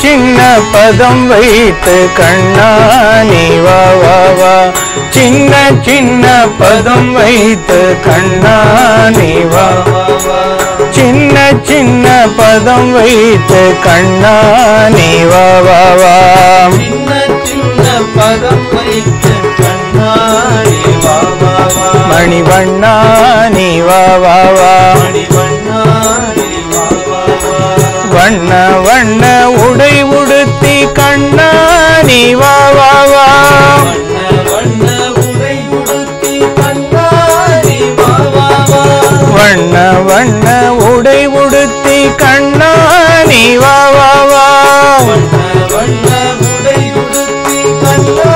சின்ன பதம் வைத்து கண்ணா நீ வா வா வா சின்ன சின்ன பதம் வைத்து கண்ணா நீ வா சின்ன சின்ன பதம் வைத்து கண்ணா நீ வா வா வா சின்ன சின்ன பதம் வைத்து கண்ணா நீ வா வா வா மணிவண்ணா நீ வா வா வா மணிவண்ணா நீ வா வா வா வண்ண வண்ண உடை உடுத்தி கண்ணா நீ வா வா வா வண்ண வண்ண உடை உடுத்தி கண்ணா நீ வா வா வா வண்ண வண்ண உடை உடுத்தி கண்ணா நீ வா வா வா வண்ண வண்ண உடை உடுத்தி கண்ணா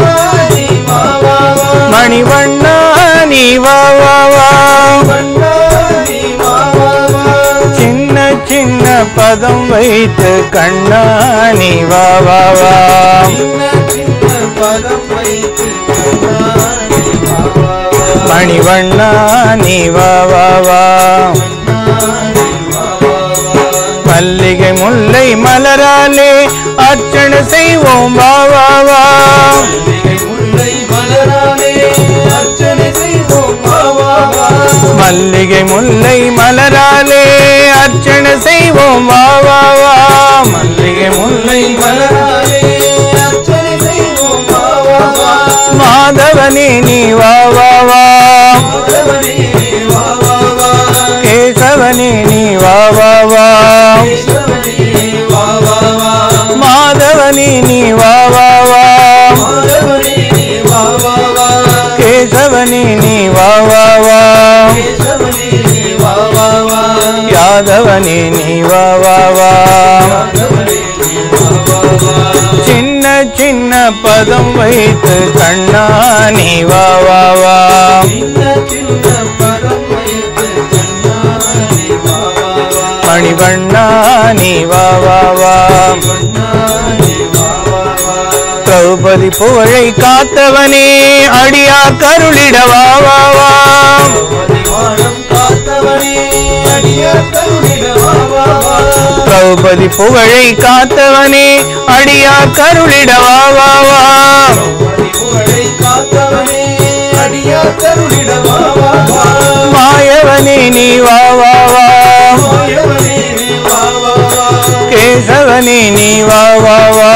நீ வா வா வா மணிவண்ணா நீ வா வா வா வண்ணா நீ வா வா வா சின்ன சின்ன பதம் வைத்து கண்ணா நீ வா வா வா சின்ன சின்ன பதம் வைத்து கண்ணா நீ வா வா வா மணிவண்ணா நீ வா வா வா மல்லிகை முல்லை மலராலே அர்ச்சனை செய்வோம் வா வா வா மல்லிகை முல்லை மலராலே அர்ச்சனை செய்வோம் வா வா வா மல்லிகை முல்லை மலராலே அர்ச்சனை செய்வோம் வா வா வா மல்லிகை முல்லை மலராலே அர்ச்சனை செய்வோம் வா வா வா மாதவனே நீ வா வா வா மாதவனே வா வா வா கேசவனே நீ வா வா வா கேசவனே வா வா வா மாதவனே நீ வா வா வா மாதவனே வா வா வா கேசவனே நீ வா வா வா கேசவனே வா வா வா யாதவனே நீ வா வா வா மாதவனே வா வா வா சின்ன சின்ன பதம் வைத்து கண்ணா நீ வா வா வா சின்ன சின்ன பதம் வைத்து கண்ணா நீ வா வா வா மணிவண்ணா நீ வா வா வா கண்ணா நீ வா வா வா திரௌபதி புகழை காத்தவனே அடியா கருளிட வா வா வா வானம் காத்தவனே அடியார் கருணிட வா வா வா திரௌபதி புகழை காத்தவனே அடியா கருளிட வா வா வா புகழை காத்தவனே அடியார் கருணிட வா வா வா மாயவனே நீ வா வா வா மாயவனே வா வா வா கேசவனே நீ வா வா வா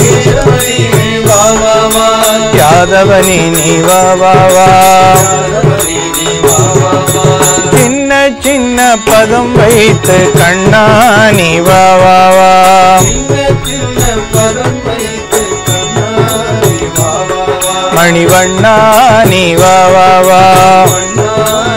கேசவனே வா வா வா யாதவனே நீ வா வா வா யாதவனே வா வா வா சின்ன சின்ன பதம் வைத்து கண்ணா நீ வா வா வா சின்ன சின்ன பதம் வைத்து கண்ணா நீ வா வா வா மணிவண்ணா நீ வா வா வா கண்ணா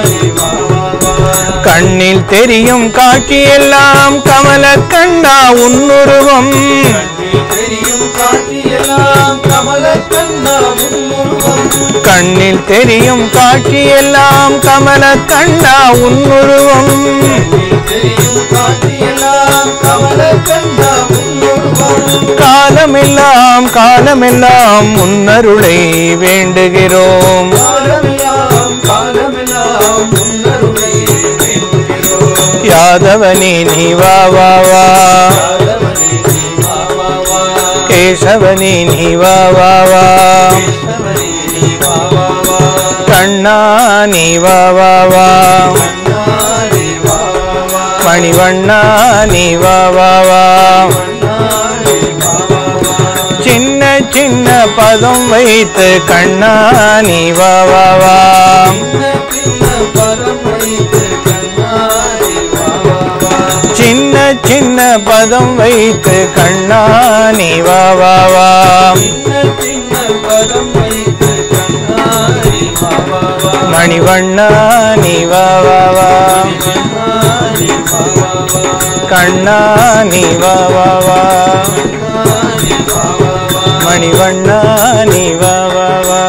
நீ வா வா வா கண்ணில் தெரியும் காட்சியெல்லாம் கமல கண்ணா உன்னுருவம் கண்ணில் தெரியும் காட்சியெல்லாம் கமல கண்ணா உன்னுருவம் கண்ணில் தெரியும் காட்சியெல்லாம் கமல கண்ணா உன்னுருவம் கண்ணில் தெரியும் காட்சியெல்லாம் கமல கண்ணா உன்னுருவம் காலமெல்லாம் காலமெல்லாம் முன்னருளை வேண்டுகிறோம் காலமெல்லாம் காலமெல்லாம் உன்னருளை வேண்டுகிறோம் யாதவனே நீ வா வா வா யாதவனே நீ வா வா வா கேசவனே நீ வா வா வா கேசவனே நீ வா வா வா கண்ணா நீ வா வா வா கண்ணா நீ வா வா வா மணிவண்ணா நீ வா வா வா கண்ணா நீ வா வா வா சின்ன சின்ன பதம் வைத்து கண்ணா நீ வா வா வா சின்ன சின்ன பதம் வைத்து கண்ணா நீ வா வா வா சின்ன சின்ன பதம் வைத்து கண்ணா நீ வா வா வா சின்ன சின்ன பதம் வைத்து கண்ணா நீ வா வா வா மணிவண்ணா நீ வா வா வா கண்ணா நீ வா வா வா கண்ணா நீ வா வா வா மணிவண்ணா நீ வா வா வா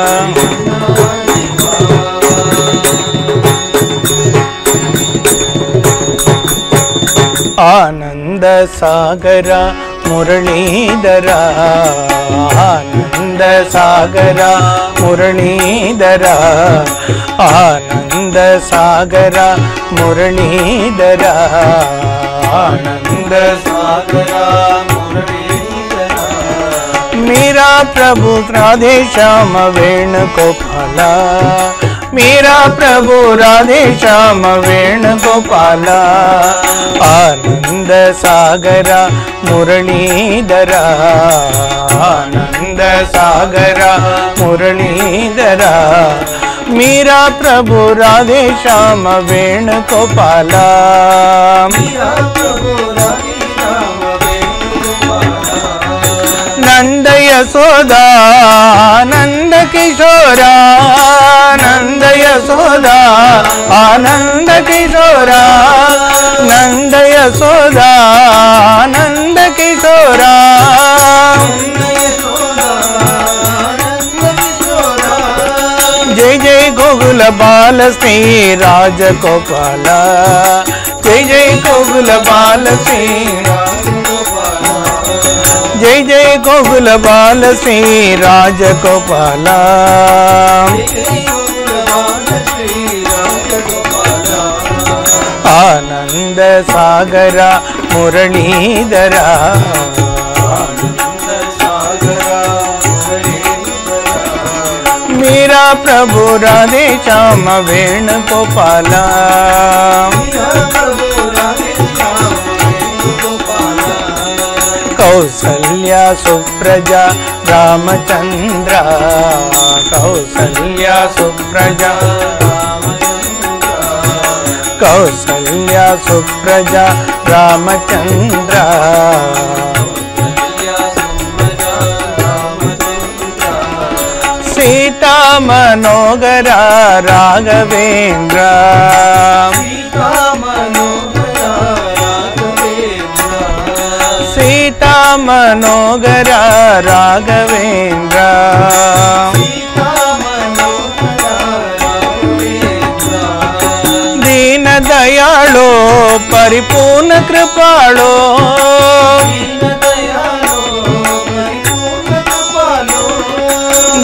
ஆனந்த சாகரா முரளீதரா ஆனந்த சாகரா முரளீதரா ஆனந்த சாகரா முரளீதரா ஆனந்த சாகரா முரளீதரா मीरा प्रभु राधे श्याम वेणुगोपाल मीरा प्रभु राधे श्याम वेणुगोपाल आनंद सागर मुरलीधर आनंद सागर मुरलीधर मीरा प्रभु राधे श्याम वेणुगोपाल मीरा प्रभु राधे श्याम वेणुगोपाल नंद यशोदा आनंद किशोरा नंद यशोदा आनंद किशोरा नंद यशोदा आनंद किशोरा जय जय गोकुल बाल श्री राजगोपाल जय जय गोकुल बाल श्री जय जय गोकुल बाल श्री राजगोपाल आनंद सागर मुरलीधर मीरा प्रभु राधे श्याम वेणुगोपाल कौसल्या सुप्रजा रामचंद्र कौसल्या सुप्रजा कौसल्या सुप्रजा रामचंद्र सीता मनोहर राघवेंद्र सीता मनोहर राघवेंद्र दीन दयालो परिपूर्ण कृपालो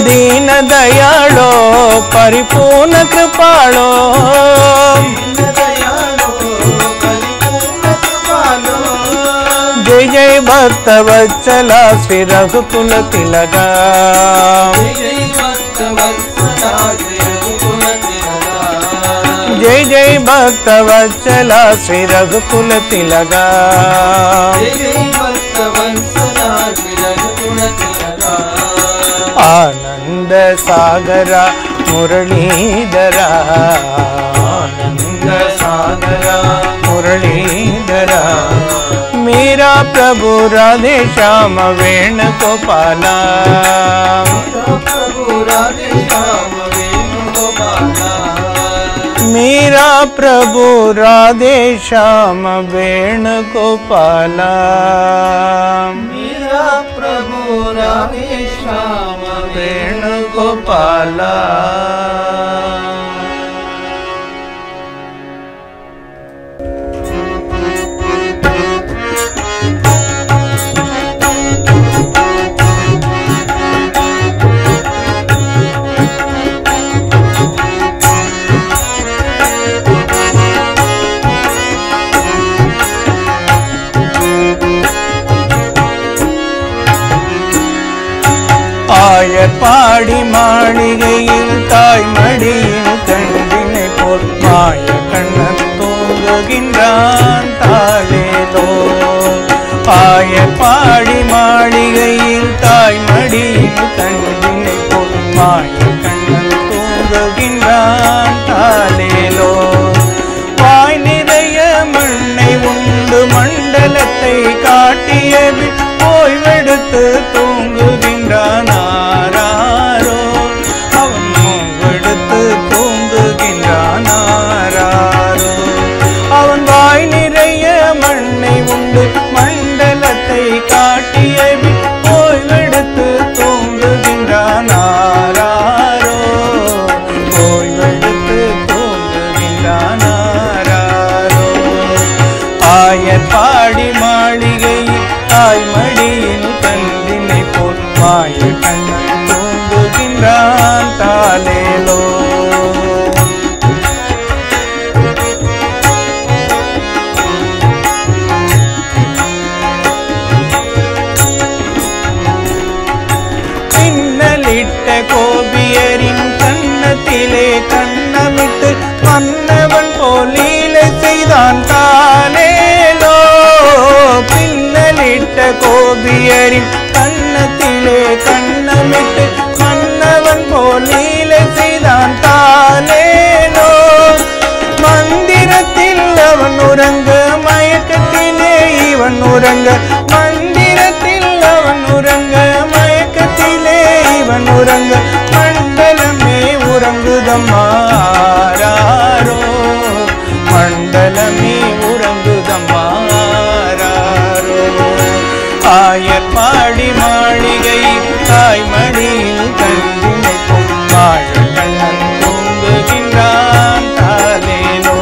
दीन दयालो परिपूर्ण कृपालो जय जय भक्त वत्सला श्री रघुकुल तिलका जय जय भक्त वत्सला श्री रघुकुल तिलका आनंद सागर मुरलीधर आनंद सागर मुरलीधर मीरा प्रभु राधे श्याम वेणुगोपाल मीरा प्रभु राधे श्याम वेणुगोपाल मीरा प्रभु राधे श्याम वेणुगोपाल ஆயர் பாடி மாளிகையில் தாய் மடியில் கண்டினை போல் மாய கண்ணன் தூங்குகின்றான் தாளேலோ ஆயர் பாடி மாளிகையில் தாய் மடியில் கண்டினை போல் மாய கண்ணன் தூங்குகின்றான் தாளேலோ வாய் நிறைய மண்ணை உண்டு மண்டலத்தை காட்டிய ஓய்வெடுத்து தூங்குகின்றான் ஆராரோ அவன் ஓய்வெடுத்து தூங்குகின்றான் ஆராரோ அவன் வாய் நிறைய மண்ணை உண்டு மண்டலத்தை காட்டிய ஓய்வெடுத்து தூங்குகின்றான் ஆராரோ ஓய்வெடுத்து தூங்குகின்றான் ஆராரோ ஆயர் பாடி மாளிகை தாய் மடியில் கண்டினை மங்கையரின் கண்ணத்திலே கண்ணமிட்டு மன்னவன் போல் லீலை செய்தான் தானேனோ. மந்திரத்தில் அவன் உறங்க மயக்கத்திலே இவன் உறங்க, மந்திரத்தில் அவன் உறங்க மயக்கத்திலே இவன் உறங்க, மண்டலமே உறங்குதம்மா ஆராரோ, மண்டலமே உறங்குதம்மா ஆராரோ. ஆயர் பாடி மாளிகை தாய்மடியில் கண்டினைக்கும் வாழ கண்ணன் தூங்குகின்றான் தாலேனோ.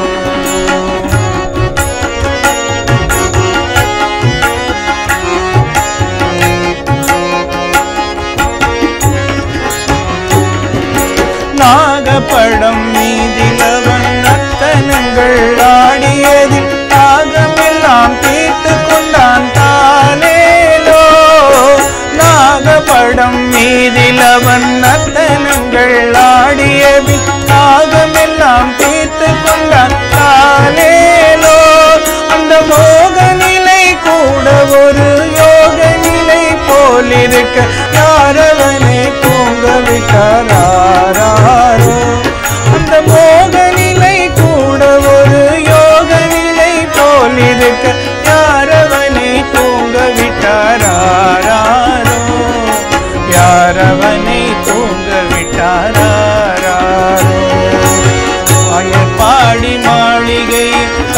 நாகப்படம் மீதிலவன் நர்த்தனங்கள் ஆடியதில் தாகமெல்லாம் தீர்த்து கொண்டான் தாலேலோ. நாகப்படம் மீதிலவன் நர்த்தனங்கள் ஆடியதில் தாகமெல்லாம் தீர்த்து கொண்டான் தாலேலோ. அந்த மோக நிலை கூட ஒரு யோக நிலை போலிருக்க யாரவனை தூங்க விட்டாரோ. அந்த மோக நிலை கூட ஒரு யோக நிலை போலிருக்க யாரவனை தூங்க விட்டாரோ, யாரவனை தூங்க விட்டாரோ. ஆயர் பாடி மாளிகை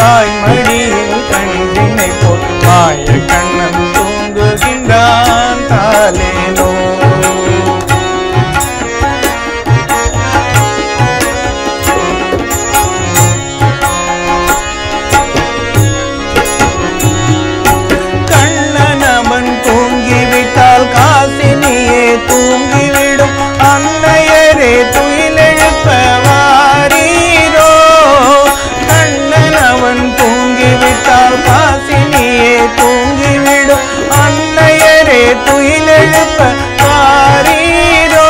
தாய்மடியில் கண்டினை போல் மாய கண்ணன் தூங்குகின்றான் தாலேனோ. கண்ணனவன் தூங்கிவிட்டால் காசினியே தூங்கிவிடும், அன்னையரே துயிலெழுப்ப வாரீரோ. கண்ணனவன் தூங்கிவிட்டால் காசினியே தூங்கிவிடும், அன்னையரே துயிலெழுப்ப வாரீரோ.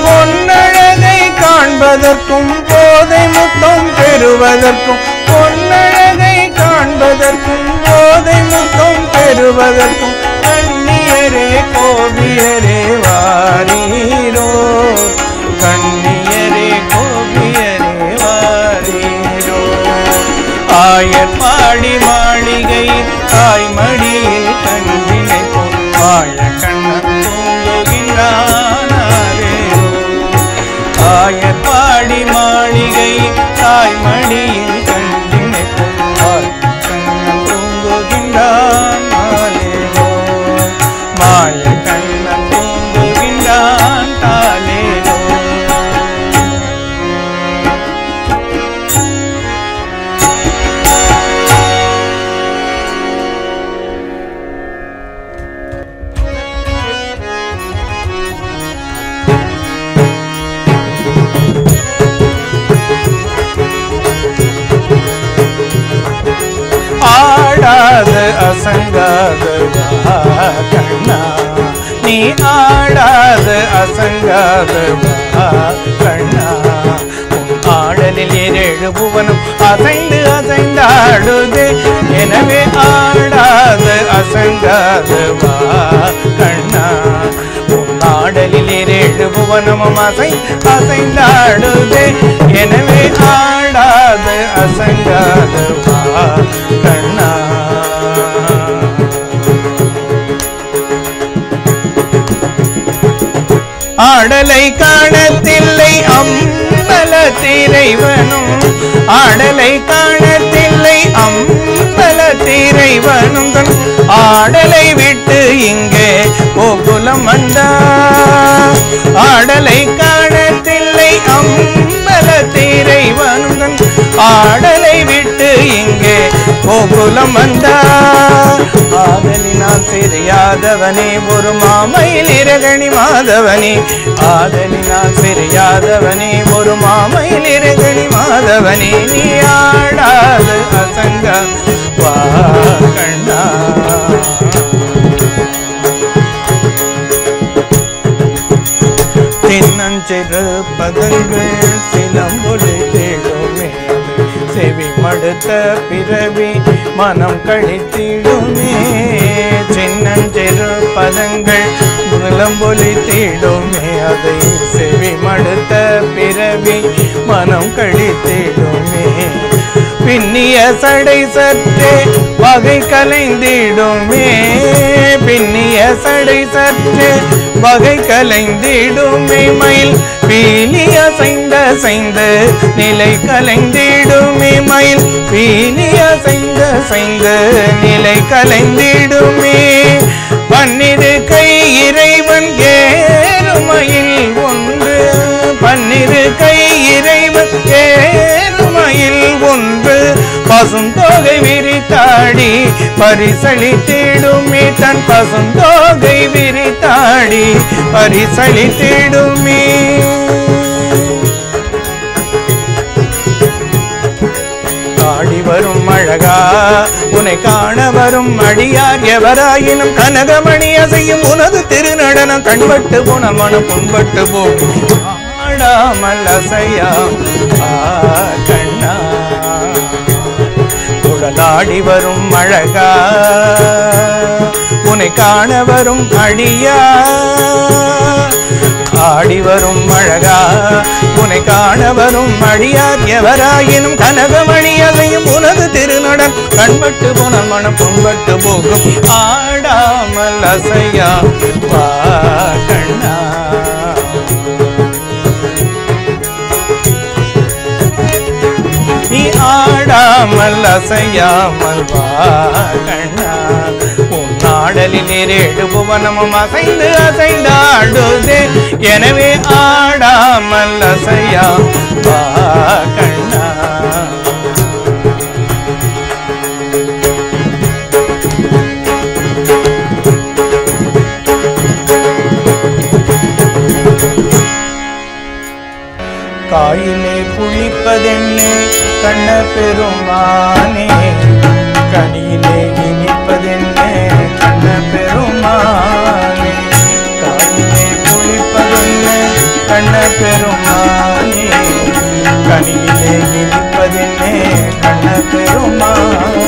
பொன்னழகை காண்பதற்கும் போதை முத்தம் பெறுவதற்கும், பொன்னழகை காண்பதற்கும் போதை முத்தம் பெறுவதற்கும் கண்ணியரே கோபியரே வாரீரோ, கண்ணியரே கோபியரே வாரீரோ. ஆயர் பாடி மாளிகை தாய்மடியில் கண்டினை போல் மாய கண்ணன் தூங்குகின்றானே. ஆயர் பாடி மாளிகை தாய்மடியில் கண்டினை போல் மாய கண்ணன் தூங்குகின்றான் தாலேனோ, மாய கண்ணன் தூங்குகின்றான் தாலேனோ. ஆடாத அசங்காத வா கண்ணா, நீ ஆடாத அசங்காத வா கண்ணா. உன் ஆடலில் 7 புவனம் அசைந்து அசைந்தாடுதே, எனவே ஆடாத அசங்காத வா கண்ணா. உன் ஆடலில் 7 புவனமும் அசைந்தாடுதே, எனவே ஆடாத அசங்காத வா கண்ணா. ஆடலை காணத்தில்லை அம்பலத்திரைவனும், ஆடலை காணத்தில்லை அம்பலத்திரைவனும் தன் ஆடலை விட்டு இங்கே கோகுலம் வந்தா. ஆடலை காணத்தில்லை அம்பலத்திரைவனும் தன் ஆடலை விட்டு இங்கே கோகுலம் வந்தா. ஆதலினால் சிறியாதவனே ஒரு மாமையில் இரகணி மாதவனே, ஆதலினால் சிறியாதவனே ஒரு மாமையில் இரகணி மாதவனே. நீ ஆடாத அசங்க வா கண்ணா. சின்னஞ்சிறு பதங்கள் சிலம்பொலி கேளுமே, செவி மடுத்த பிறவி மனம் கழித்திடுமே சின்னஞ்சிறு பதங்கள் புலம்பொலித்திடுமே அதை செவி மடுத்த பிறவி மனம் கழித்திடுமே பின்னிய சடை சற்றே வகை கலைந்திடுமே பின்னிய சடை சற்றே வகை கலைந்திடுமே மயில் பீலிய சைந்த சைந்த நிலை கலைந்திடுமே மயில் பீலிய சைந்த சைந்த நிலை கலைந்திடுமே பன்னிரு கை இறைவன் ஏறுமையில் ஒன்று பன்னிரு கை இறைவன் ஏறுமையில் ஒன்று பசுந்தோகை விரித்தாடி பரிசளித்திடுமே தன் பசுந்தோகை விரித்தாடி பரிசளித்திடுமே ஆடி வரும் அழகா உன்னை காண வரும் அடியார் எவராயினும் கனகமணி அசையும் உனது திருநடனம் கண்பட்டு போன மனம் புண்பட்டு போகும் ஆடாமல் அசையா கண்ணா குழலாடி வரும் அழகா உன்னை காண வரும் அடியா ஆடி வரும் அழகா உன்னை காண வரும் அடியார் எவராயினும் கனகமணி அதையும் உனது திருநடன் கண்பட்டு போன மனம் புண்பட்டு போகும் ஆடாமல் அசையா வா கண்ணா நீ ஆடாமல் அசையாமல் வா கண்ணா ஆடலில் நேரேடு புவனமும் அசைந்து அசைந்து ஆடுதே எனவே ஆடாமல் அசையா வா கண்ணா காயிலே புளிப்பதென்னே கண்ண பெருமானே கனியிலே இனிப்பதென்னே கண்ண பெருமானே காயிலே புளிப்பதென்னே கண்ண பெருமானே கனியிலே இனிப்பதென்னே கண்ண பெருமானே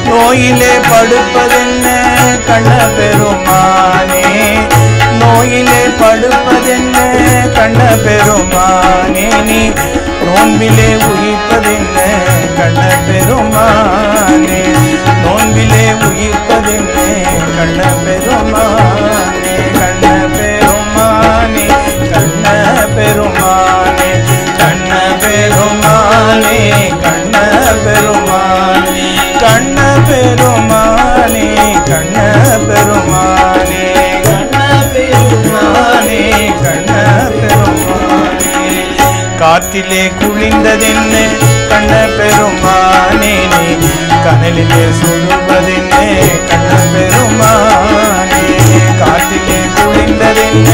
நோயிலே படுப்பதென்னே கண்ண பெருமானே நோயிலே படுப்பதென்னே கண்ண பெருமானே நீ நோன்பிலே உயிர்ப்பதென்னே கண்ண பெருமானே நோன்பிலே உயிர்ப்பதென்னே கண்ண பெருமானே கண்ண பெருமானே கண்ண பெருமானே கண்ண பெருமானே கண்ண பெருமானே கண்ண பெருமானே கண்ண பெருமானே கண்ண பெருமானே காற்றிலே குளிந்ததென்ன கண்ண பெருமானே நீ கனலிலே சுடுவதென்ன கண்ண பெருமானே காற்றிலே குளிந்ததென்ன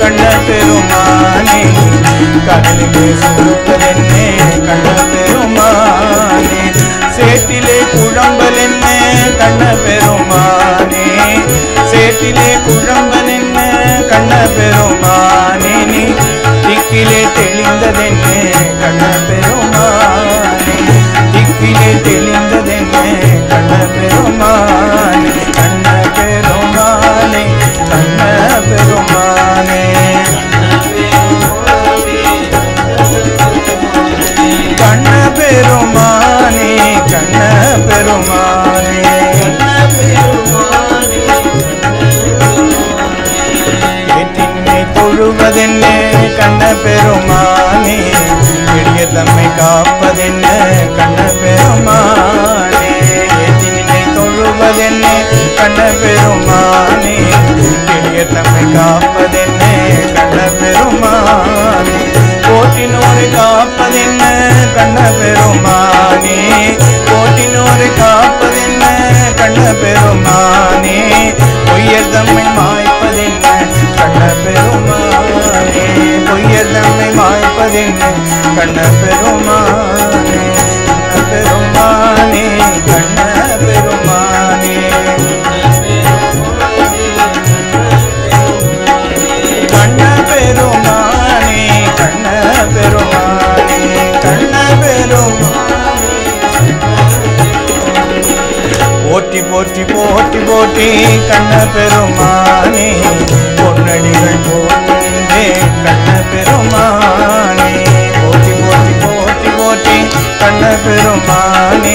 கண்ண பெருமானே கனலிலே சுடுவதென்ன கண்ண பெருமானே சேற்றிலே குழம்பலென்ன கண்ண பெருமானே சேற்றிலே குழம்பலென்ன கண்ண பெருமானே நீ திக்கிலே தெளிந்ததென்னே கண்ண பெருமானே திக்கிலே தெளிந்ததென்னே கண்ண பெருமானே கண்ண பெருமானே கண்ண பெருமானே கண்ண பெருமானே கண்ண பெருமானே தொழுவதென்னே கண்ண பெருமானே எளிய தம்மை காப்பதென்ன கண்ண பெருமானே எதினை தொழுவதென்னே கண்ண பெருமானே எளிய தம்மை காப்பதென்ன கண்ண பெருமானே கோட்டினோரை காப்பதென்ன கண்ண பெருமானே கோட்டினோரை காப்பதென்ன கண்ண பெருமானே பொய்யர் தம்மை மாய்ப்பதென்ன கண்ண பெருமானே பொய்யர் தம்மை மாய்ப்பதென்ன கண்ண பெருமானே பெருமானே கண்ண பெருமானே கண்ண பெருமானே கண்ண பெருமானே கண்ண பெருமானே போற்றி கண்ண பெருமானே பொன்னடிகள் போற்றி கண்ண பெருமானே போற்றி போற்றி போற்றி போற்றி கண்ண பெருமானே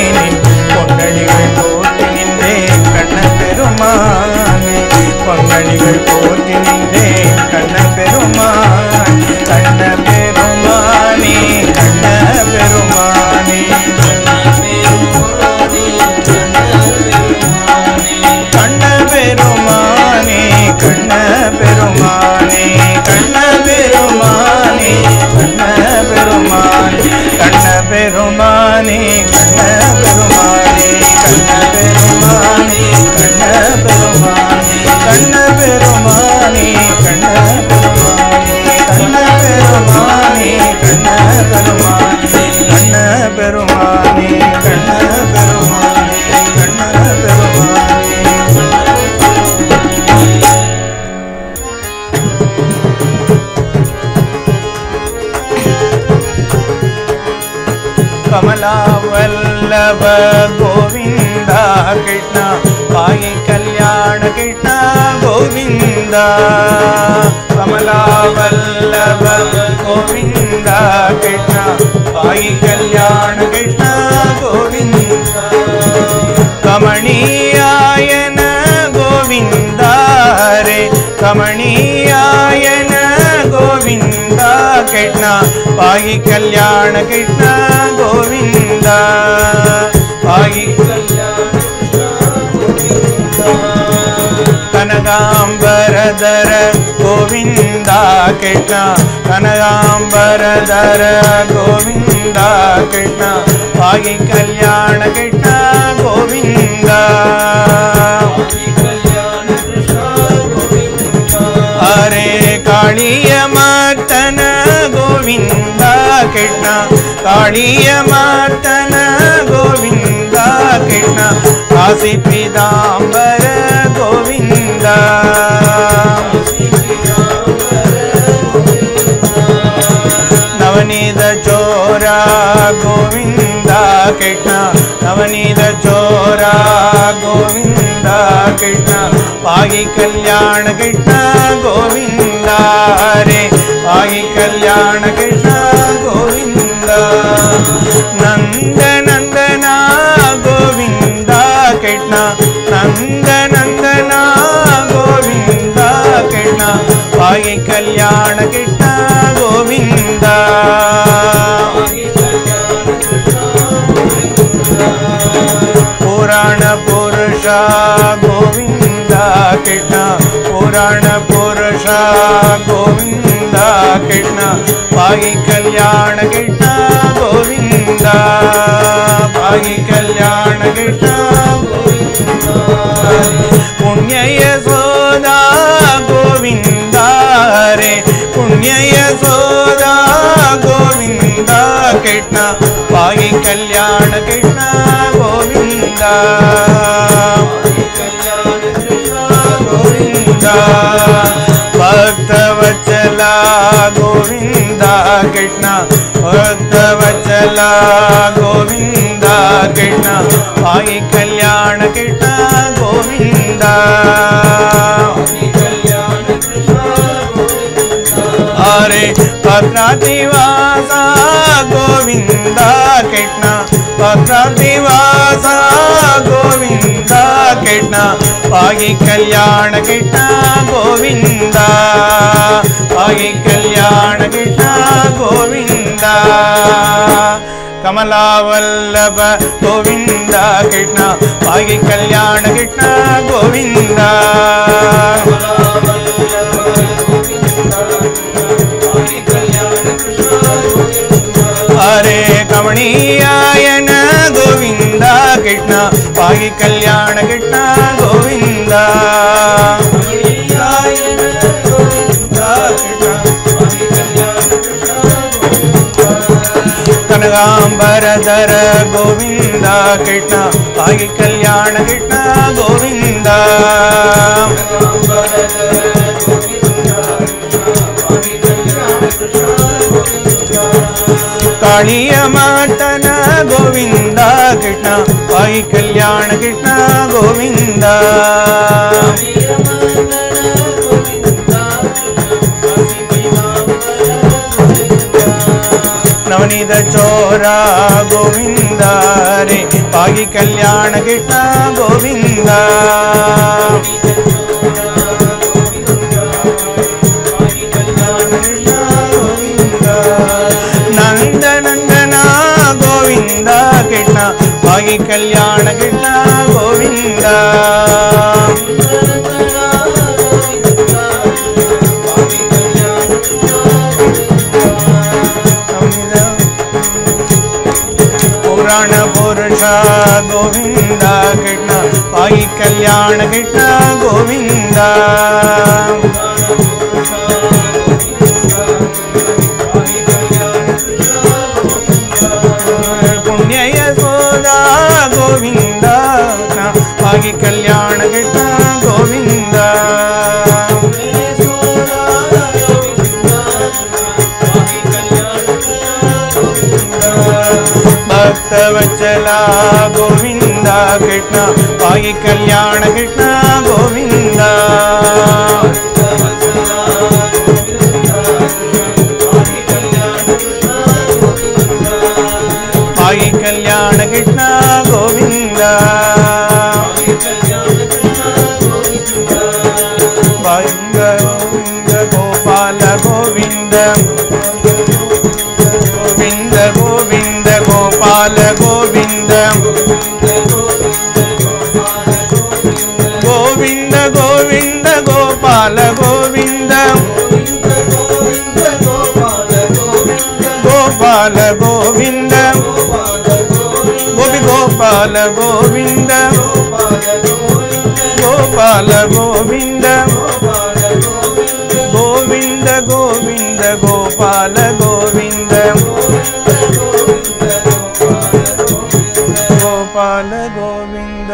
பொன்னடிகள் போற்றி நின்றே கண்ண பெருமானே பொன்னடிகள் போற்றி நின்றே கண்ண பெருமான் கண்ண பெருமானே கண்ண பெருமானே கண்ண பெருமானே கண்ண பெருமானே கண்ண பெருமானே கண்ண பெருமானே கண்ண பெருமானே கண்ண பெருமானே கண்ண பெருமானே கண்ண பெருமானே கண்ண பெருமானே கண்ண பெருமானே கண்ண பெருமானே கண்ண பெருமானே கண்ண பெருமானே கண்ண பெருமானே कमला वल्लभ गोविंद कृष्ण पाहि कल्याण कृष्ण गोविंद कमला वल्लभ गोविंद कृष्ण पाहि कल्याण कृष्ण गोविंद कमणीयायन गोविंद हरे कमणीयायन गोविंद कृष्ण पाहि कल्याण कृष्ण गोविंद पाहि कल्याण कनकांबरधर गोविंद कृष्ण कनकांबरधर गोविंद कृष्ण पाहि कल्याण कृष्ण गोविंद हरे कालिय मातन गोविंद कृष्ण कालिय मातन गोविंद कृष्ण काशी पीतांबर गोविंद नवनीत चोरा गोविंद कृष्ण नवनीत चोरा गोविंद कृष्ण पाहि कल्याण कृष्ण गोविंद हरे पाहि कल्याण कृष्ण गोविंद नंद नंदना गोविंद कृष्ण नंद नंदना गोविंद कृष्ण पाहि कल्याण कृष्ण गोविंद पुराण पुरुष गोविंद कृष्ण पुराण पुरुष गोविंद कृष्ण पाहि कल्याण कृष्ण गोविंद पाहि कल्याण कृष्ण पुण्य यशोदा गोविंद हरे पुण्य यशोदा गोविंद कृष्ण पाहि कल्याण कृष्ण गोविंद गोविंद भक्तवत्सला गोविंद कृष्ण भक्तवत्सला गोविंद कृष्ण पाहि कल्याण कृष्ण गोविंद हरे भक्तादिवासा गोविंद कृष्ण भक्तादिवासा गोविंद कृष्ण पाहि कल्याण कृष्ण गोविंद पाहि कल्याण कृष्ण गोविंद कमला वल्लभ गोविंद कृष्ण पाहि कल्याण कृष्ण गोविंद हरे कमणीयायन गोविंद कृष्ण पाहि कल्याण कृष्ण गोविंद कनकांबरधर गोविंद कृष्ण पाहि कल्याण कृष्ण गोविंद कालिय मातन गोविंद கிருஷ்ண வாகி கல்யாண கிருஷ்ண கோவிந்தா நவநீத சோரா கோவிந்தா ரே வாகி கல்யாண கிருஷ்ண கோவிந்தா நந்த நந்தனா கோவிந்தா கிருஷ்ண வாகி கல்யாண கிருஷ்ண கோவிந்தா புராண புருஷா கோவிந்தா கிருஷ்ண வாகி கல்யாண கிருஷ்ண கோவிந்தா கோவிந்தா வாகி கல்யாண கிருஷ்ண கோவிந்தா பக்தவச்சலா கோவிந்தா கிருஷ்ண வாகி கல்யாண கிருஷ்ண கோவிந்தா வாகி கல்யாண கிருஷ்ண கோவிந்தா கோவிந்த கோவிந்த கோபால கோவிந்த கோவிந்த கோவிந்த கோபால கோவிந்த கோவிந்த கோவிந்த கோபால கோவிந்த கோபால கோவிந்த கோபி கோபால கோவிந்த கோபால கோவிந்த கோவிந்த கோவிந்த கோபால கோவிந்த கோபால கோவிந்த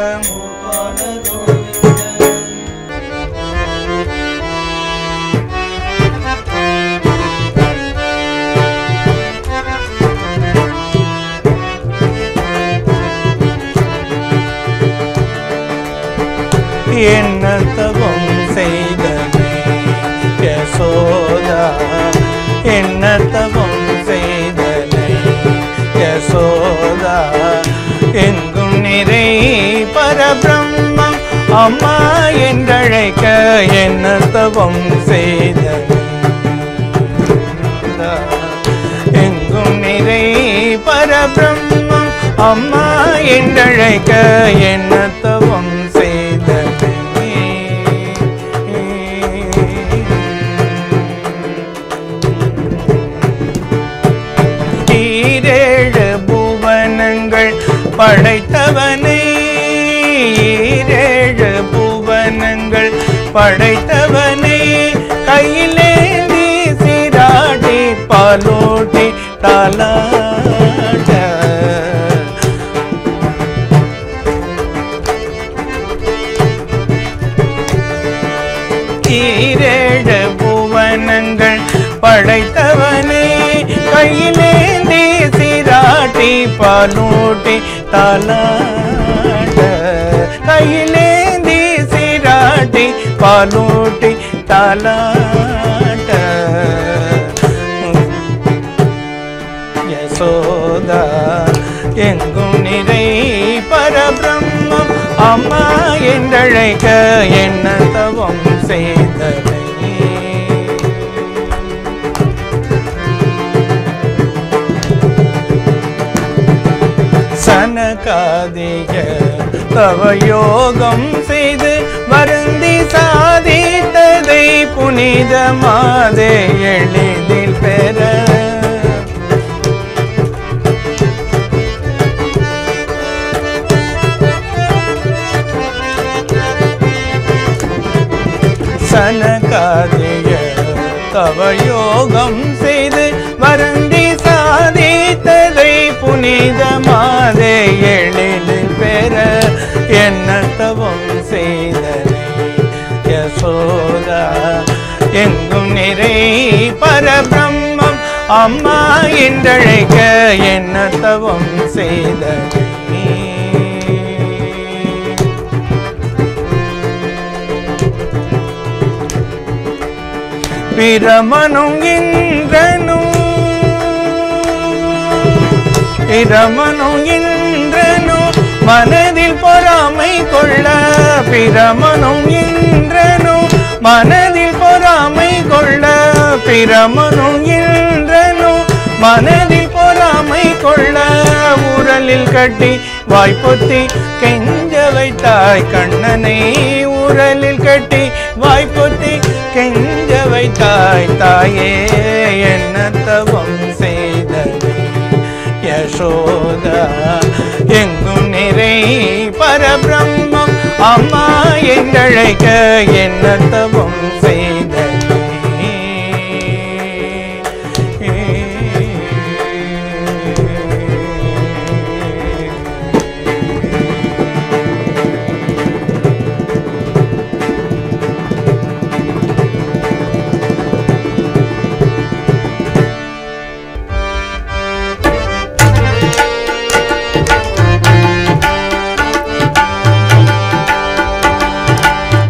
என்ன தவம் செய்தனை யசோதா என்ன தவம் செய்தனை யசோதா எங்கும் நிறை பரபிரம்மம் அம்மா என்றழைக்க என்ன தவம் செய்தனை எங்கும் நிறை பரபிரம்மம் அம்மா என்றழைக்க என்ன தவம் படைத்தவனை ஈரேழு புவனங்கள் படைத்தவனை கையிலேந்தி சீராட்டி பாலோட்டி தாலாட்ட ஈரேழு புவனங்கள் படைத்தவனை கையிலேந்தி சீராட்டி பாலோட்டி தாலாட்ட கையிலேந்தி சீராட்டி பாலோட்டி தாலாட்ட யசோதா எங்கும் நிறை பரபிரம்மம் அம்மா என்றழைக்க என்ன தவம் செய்தனை சனகாதிய தவ யோகம் செய்து வருந்தி சாதித்ததை புனிதமாதே எளிதில் பெற சனகாதிய தவ யோகம் செய்து வருந்தி சாதித்ததை புனிதமாதே எழிலில் பெற என்ன தவம் செய்தனை யசோதா எங்கும் நிறை பரபிரம்மம் அம்மா என்றழைக்க என்ன தவம் செய்தனை பிரமனும் இந்திரனும் மனதில் பொறாமை கொள்ள பிரமனும் இந்திரனும் மனதில் பொறாமை கொள்ள பிரமனும் இந்திரனும் மனதில் பொறாமை கொள்ள உரலில் கட்டி வாய்ப்பொத்தி கெஞ்ச வைத்தாய் கண்ணனை உரலில் கட்டி வாய்ப்பொத்தி கெஞ்ச வைத்தாய் தாயே என்ன தவம் செய்தனை யசோதா எங்கும் நிறை பரபிரம்மம் அம்மா என்றழைக்க என்ன தவம் செய்தனை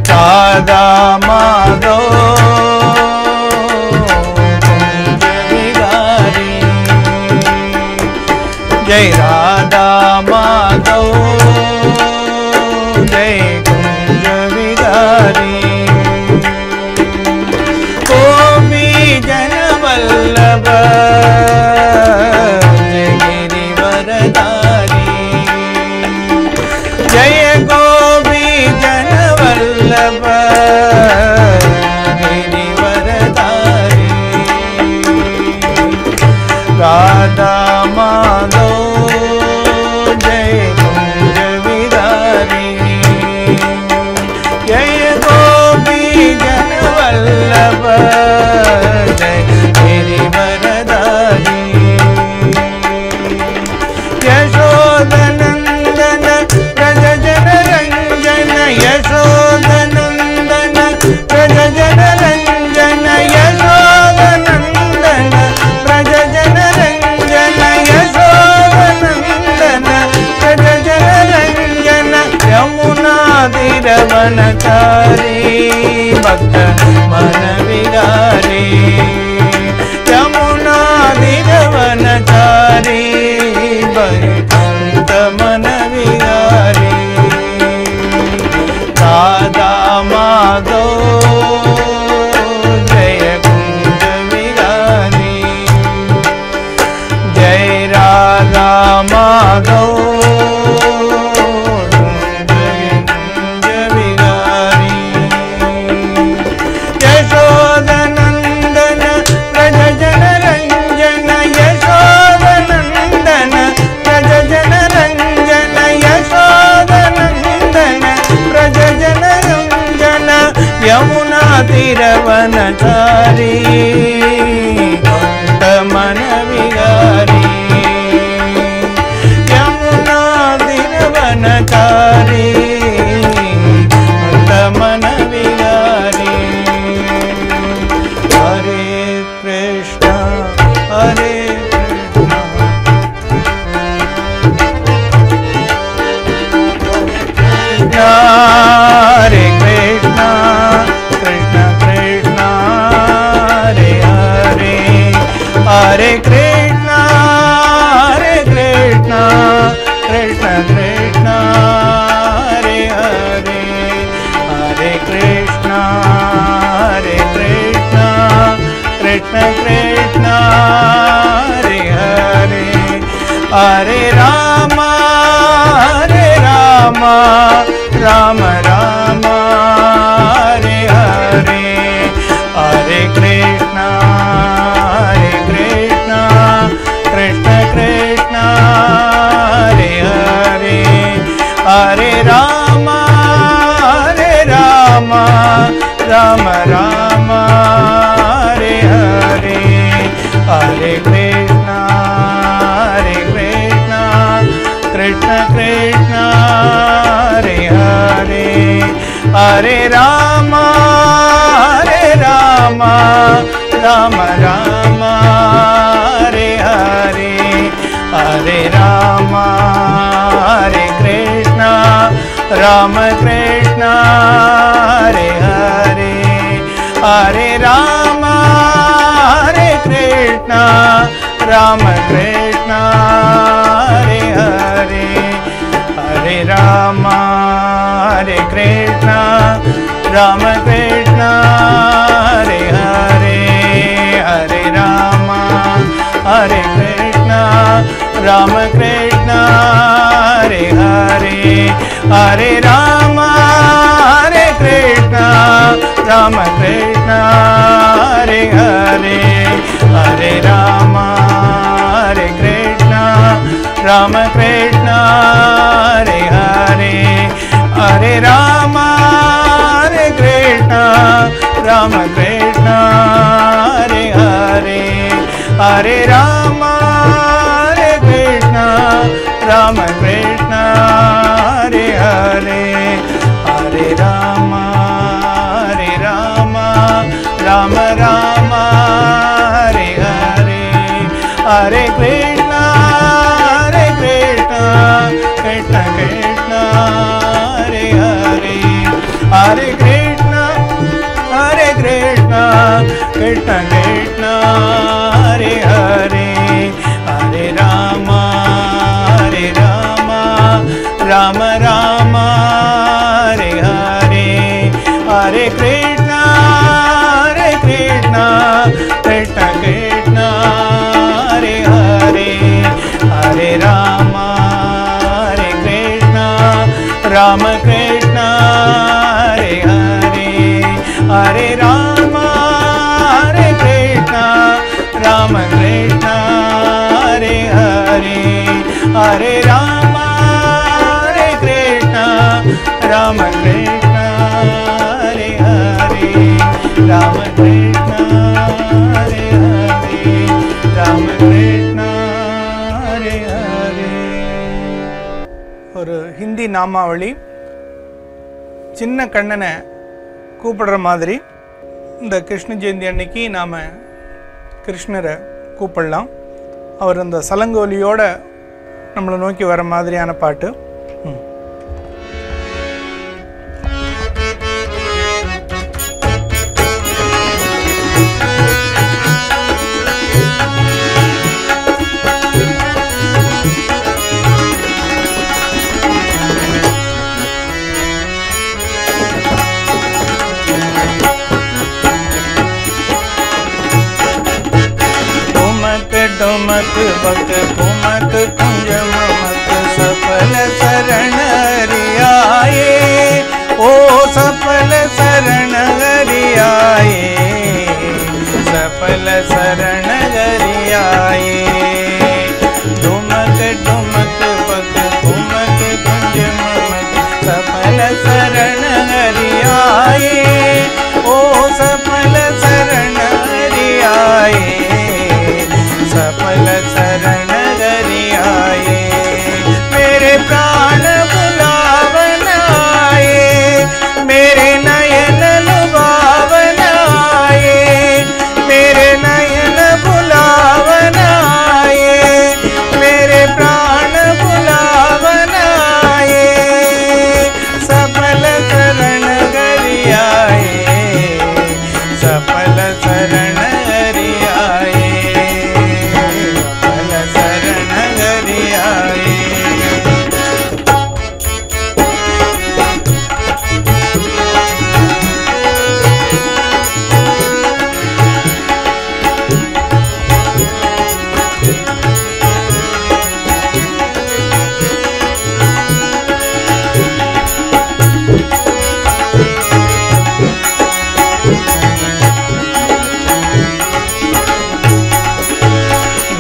राधा माधव कुंज विहारी जय राधा माधव जय कुंज विहारी गोपी जन वल्लभ जय गिरिवरधारी जय गोपी जन वल्लभ गिरिवरधारी राधा माधव जय कुंज विहारी जय गोपी जन वल्लभ जय गिरिवरधारी यशोदनंदन व्रज जन रंजन यशोदनंदन व्रज जन रंजन यशोदनंदन व्रज जन रंजन यशोदनंदन व्रज जन रंजन यमुना तीरवनचारी भक्त मन विहारी यमुना तीरवनचारी भक्त मन विहारी राधा माधव जय कुंज विहारी जय राधा माधव कुंज विहारी यशोदनंदन व्रज जन रंजन यशोदनंदन व्रज जन रंजन यशोदनंदन व्रज जन रंजन यमुना तीरवनचारी भक्त मन विहारी यमुना तीरवनचारी भक्त मन विहारी हरे कृष्ण हरे हरे कृष्ण कृष्ण कृष्ण हरे हरे हरे कृष्ण कृष्ण कृष्ण हरे हरे हरे कृष्ण कृष्ण कृष्ण हरे हरे हरे राम राम राम हरे हरे हरे कृष्ण कृष्ण कृष्ण हरे हरे हरे राम राम राम हरे हरे हरे कृष्ण कृष्ण कृष्ण हरे हरे हरे राम राम राम हरे हरे हरे राम हरे कृष्ण राम कृष्ण हरे हरे हरे राम राम कृष्ण हरे हरे, हरे राम हरे कृष्ण, राम कृष्ण हरे हरे, हरे राम हरे कृष्ण, राम कृष्ण हरे हरे, हरे राम हरे कृष्ण, राम कृष्ण हरे हरे, हरे राम हरे कृष्ण, राम कृष्ण हरे हरे, हरे राम हरे कृष्ण, राम कृष्ण हरे हरे, हरे राम हरे कृष्ण, राम कृष्ण हरे हरे, हरे राम हरे राम, राम राम हरे हरे, हरे कृष्ण कृष्ण कृष्ण हरे हरे, हरे कृष्ण कृष्ण कृष्ण हरे हरे, हरे राम राम राम हरे हरे, हरे कृष्ण कृष्ण कृष्ण हरे हरे, हरे राम हरे कृष्ण, राम कृष्ण हरे हरे, हरे राम हरे कृष्ण, राम कृष्ण हरे हरे, हरे राम हरे कृष्ण, राम कृष्ण हरे हरे, राम कृष्ण हरे हरे, राम कृष्ण हरे हरे. ஒரு ஹிந்தி நாமாவளி சின்ன கண்ணனை கூப்பிடுற மாதிரி இந்த கிருஷ்ண ஜெயந்தி அன்னைக்கு நாம் கிருஷ்ணரை கூப்பிடலாம். அவர் அந்த சலங்கோலியோட நம்மளை நோக்கி வர மாதிரியான பாட்டு. डुमक बक कुमक कुंज ममक सफल शरण हरियाए, ओ सफल शरण हरियाए, सफल शरण हरियाए. डुमक डुमक बक कुमक कुंज ममक सफल शरण हरियाए, ओ सफल शरण हरियाए, सफल शरण हरियाए. मेरे प्राण बुलावन आए, मेरे नयन लुभावन आए, मेरे नयन बुलावन आए, मेरे प्राण बुलावन आए, सफल शरण हरियाए, सफल शरण हरियाए, शरण हरियाए.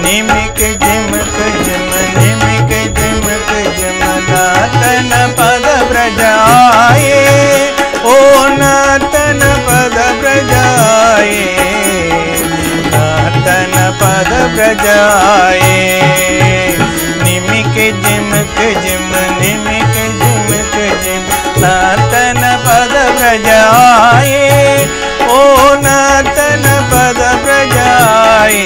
निमिक जिमक जिम निमिक जिमक जिम नातन पद ब्रजाए, ओ नातन पद ब्रजाए, नातन पद ब्रजाए. निमिक जिमक जिम निमिक जिमक जिम नातन पद ब्रजाए, ओ नातन पद ब्रजाए,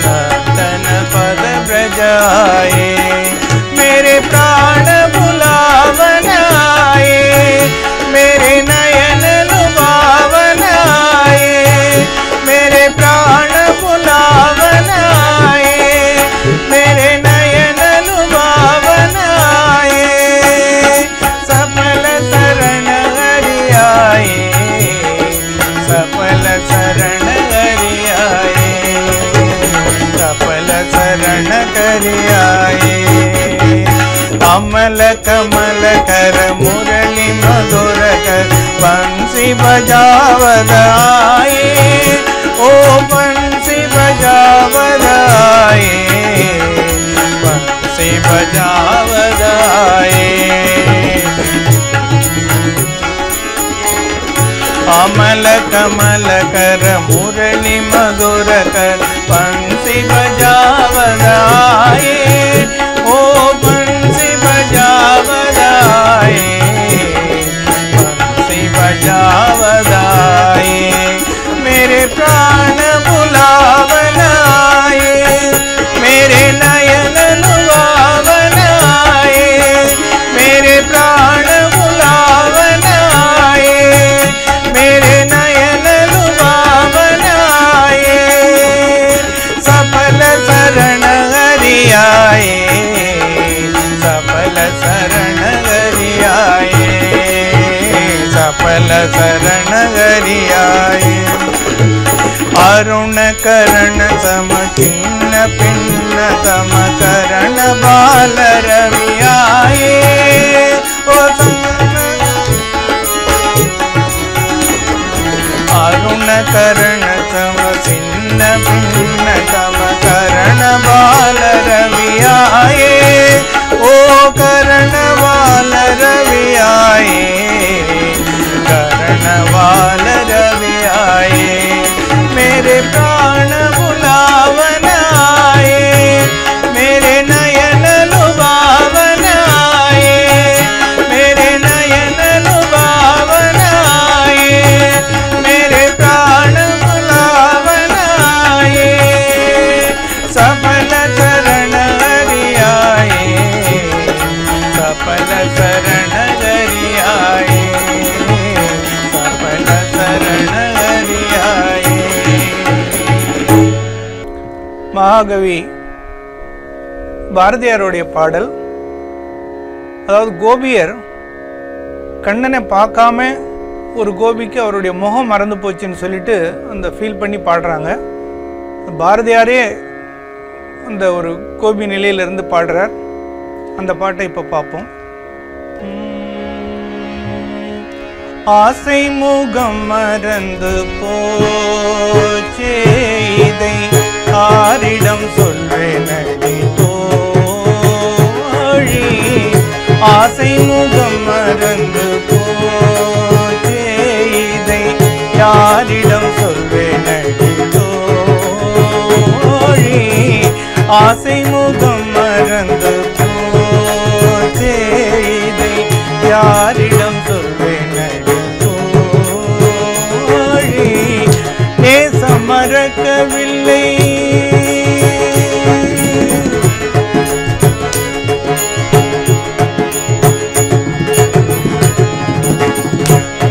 नातन पद ब्रजाए. मेरे प्राण बुलावन आए, मेरे नयन लुभावन आए, मेरे प्राण बुलावन आए, शरण करियाए अमल कमल कर मुरली मधुर कर बंसी बजावदाए ओ बंसी बजावदाए बंसी बजावदाए अमल कमल कर मुरली मधुर कर बंसी बजावदाए ओ बंसी बजावदाए बंसी बजावदाए मेरे प्राण बुलावनाए मेरे नयन लुभावनाए मेरे प्राण बुलावनाए मेरे नयन लुभावनाए सफल शरण हरियाए सफल शरण हरियाए सफल शरण हरियाए अरुण करण सम चिन्न पिन्न तम करण बाल रवियाए ओ अरुण करण सम चिन्न पिन्न तम करण बाल रवियाए ओ करण बाल रवियाए करण बाल रवियाए मेरे प्राण बुलावनाए मेरे नयन लुभावनाए मेरे नयन लुभावनाए मेरे प्राण बुलावनाए सफल शरण हरियाए सफल शरण हरियाए सफल शरण हरियाए महाकवि பாரதியாருடைய பாடல். அதாவது கோபியர் கண்ணனை பார்க்காம ஒரு கோபிக்கு அவருடைய முகம் மறந்து போச்சுன்னு சொல்லிட்டு அந்த ஃபீல் பண்ணி பாடுறாங்க. பாரதியாரே அந்த ஒரு கோபி நிலையிலிருந்து பாடுறார். அந்த பாட்டை இப்போ பார்ப்போம். ஆசை முகம் மறந்து போச்சே இதை ஆரிடம் சொல்வேனடி தோழி ஆசை முகம் மறந்து போச்சே இதை யாரிடம் சொல்வேனடி தோழி ஆசை முகம் மறந்து போச்சே இதை யாரிடம் சொல்வேனடி தோழி நேசம் மறக்கவில்லை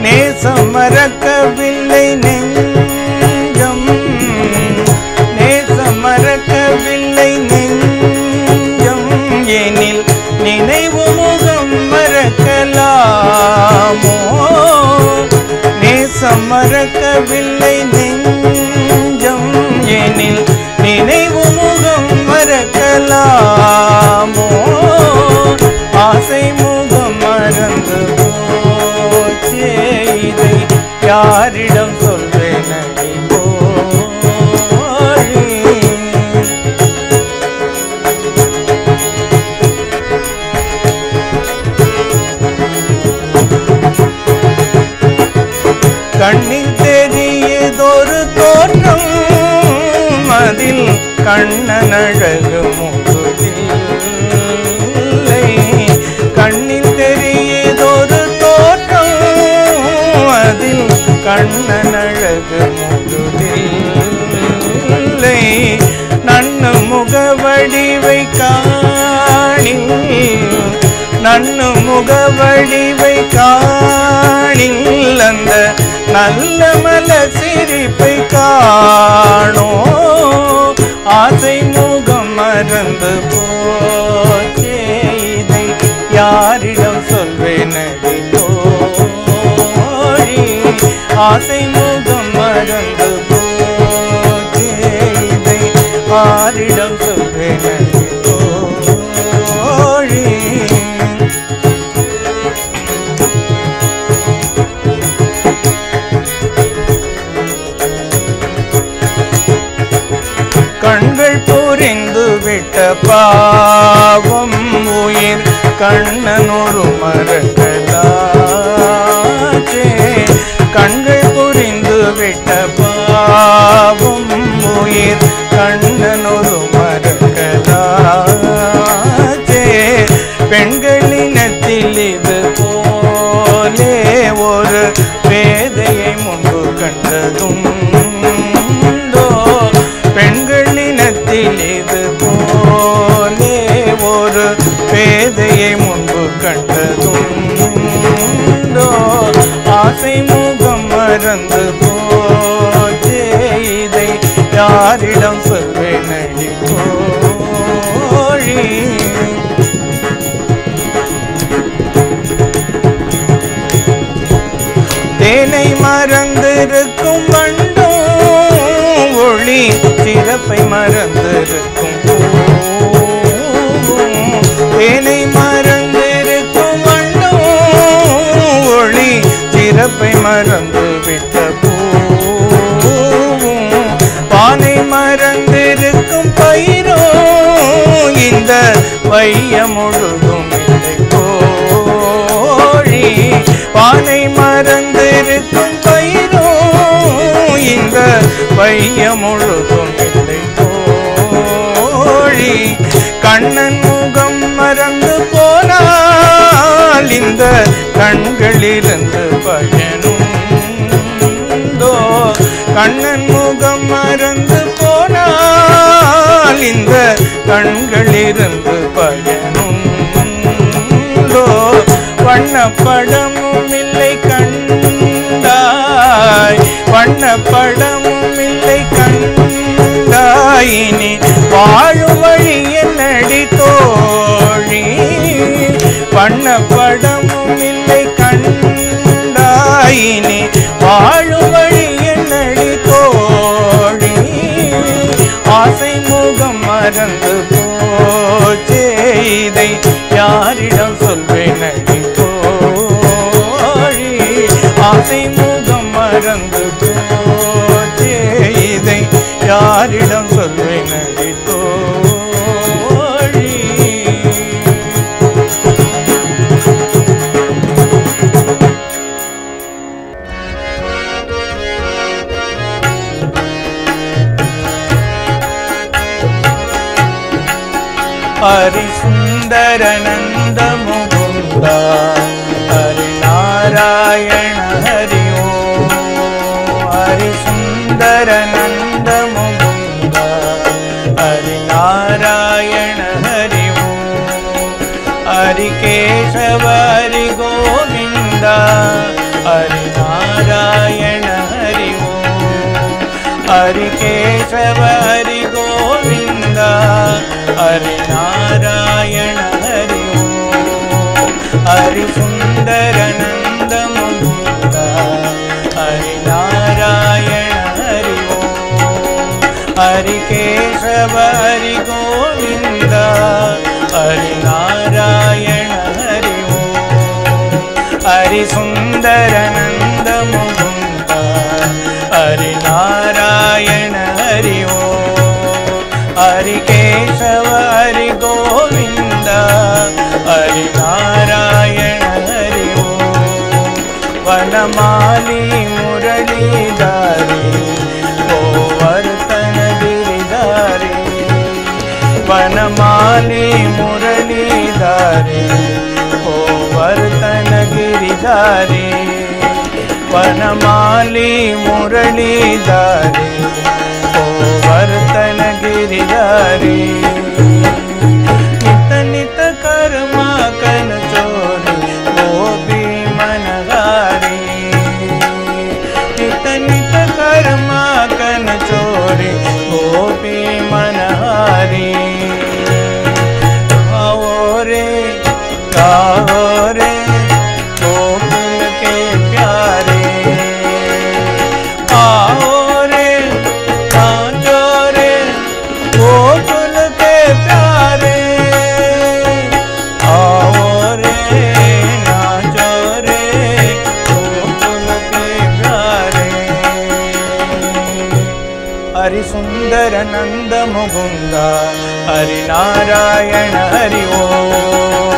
நேசம் மறக்கவில்லை நெஞ்சம் நேசம் மறக்கவில்லை நெஞ்சம் எனில் நினைவு முகம் மறக்கலாமோ நேசம் மறக்கவில்லை நெஞ்சம் எனில் நினைவு முகம் மறக்கலாமோ ஆசை முகம் மறந்து போச்சே இதை யாரிடம் சொல்வேனடி தோழி கண்ணில் தெரியதொரு தோற்றம் அதில் கண்ணன் அழகு முகுதில்லை கண்ணில் தெரியதொரு தோற்றம் அதில் கண்ணன் அழகு முகுதில்லை நன்னு முகவடிவை காணில் நன்னு முகவடிவை காணில் அந்த நல்ல மல சிரிப்பை காணோ ஆசை முகம் மறந்து போச்சே இதை யாரிடம் சொல்வேனடி தோழி ஆசை முகம் மறந்து போச்சே இதை ஆரிடம் சொல்வேன் தோழி. கண்கள் புரிந்து விட்ட பாவம் உயிர் கண்ணனொரு மறக்கலாச்சே. கண்கள் புரிந்து விட்ட பாவம் உயிர் கண்ணனொரு மறக்கலாச்சே. பெண்களினத்தில் இது போலே ஒரு பேதையை முன்பு கண்டதுண்டோ. பெண்களினத்தில் இது போலே ஒரு பேதையை முன்பு கண்டதுண்டோ. ஆசை முகம் மறந்து போச்சே, இதை யாரிடம் சொல்வேன் அடி தோழி. தேனை மறந்திருக்கும் வண்டும் ஒளி சிறப்பை மறந்திருக்கும் பூவும். தேனை மறந்திருக்கும் வண்டும் ஒளி சிறப்பை மறந்து விட்ட பூவும். பானை மறந்திருக்கும் பயிரோ இந்த வையம் முழுதும் இல்லை தோழி. பானை மறந்திருக்கும் பயிரோ இந்த வையம் முழுதும் இல்லை தோழி. கண்ணன் முகம் மறந்து போனால் இந்த கண்களிலிருந்து பயனுண்டோ. கண்ணன் முகம் மறந்து போனால் இந்த கண்களிலிருந்து பயனுண்டோ. வண்ணப்படமும் இல்லை கண்டாய், வண்ணப்படமும் இல்லை கண்டாயினி வாழும் வழி என்னடி தோழி. வண்ணப்படமும் இல்லை கண்டாயினி வாழும் வழி என்னடி தோழி. ஆசை முகம் மறந்து போச்சே, இதை யாரிடம் சொல்வேன் அடி தோழி. ஆசை முகம் மறந்து போச்சே, இதை யாரிடம் சொல்வேன் அடி தோழி. ஹரி சுந்தர நந்த முகுந்த ஹரி நாராயண ஹரி ஓம். ஹரி சுந்தர நந்த முகுந்த ஹரி நாராயண ஹரி ஓம். ஹரி கேசவ ஹரி கோவிந்த ஹரி நாராயண ஹரி ஓம். ஹரி கேசவ ஹரி கோவிந்த ஹரி நாராயண ஹரி ஓம். ஹரி சுந்தர நந்த முகுந்த ஹரி நாராயண ஹரி ஓம். ஹரி கேசவ ஹரி கோவிந்த ஹரி நாராயண ஹரி ஓம். ஹரி சுந்தர நந்த முகுந்த ஹரி நாராயண ஹரி ஓம். ஹரி கேசவ ஹரி கோவிந்த ஹரி நாராயண ஹரி ஓம். வனமாலி முரளிதாரி கோவர்த்தன गिरिधारी. वनमाली मुरलीधारी गोवर्धन गिरिधारी. वनमाली मुरलीधारी गोवर्धन गिरिधारी. नित नित कर्मा कन चोरी गोपी मनहारी. नित नित कर्मा कन चोरी गोपी मनहारी. गाओ रे गोकुल के प्यारे. आओ रे कांचो रे गोकुल के प्यारे, आओ रे नाचो रे गोकुल के प्यारे। हरि सुंदर नंद मुकुंदा हरि नारायण हरि ओ,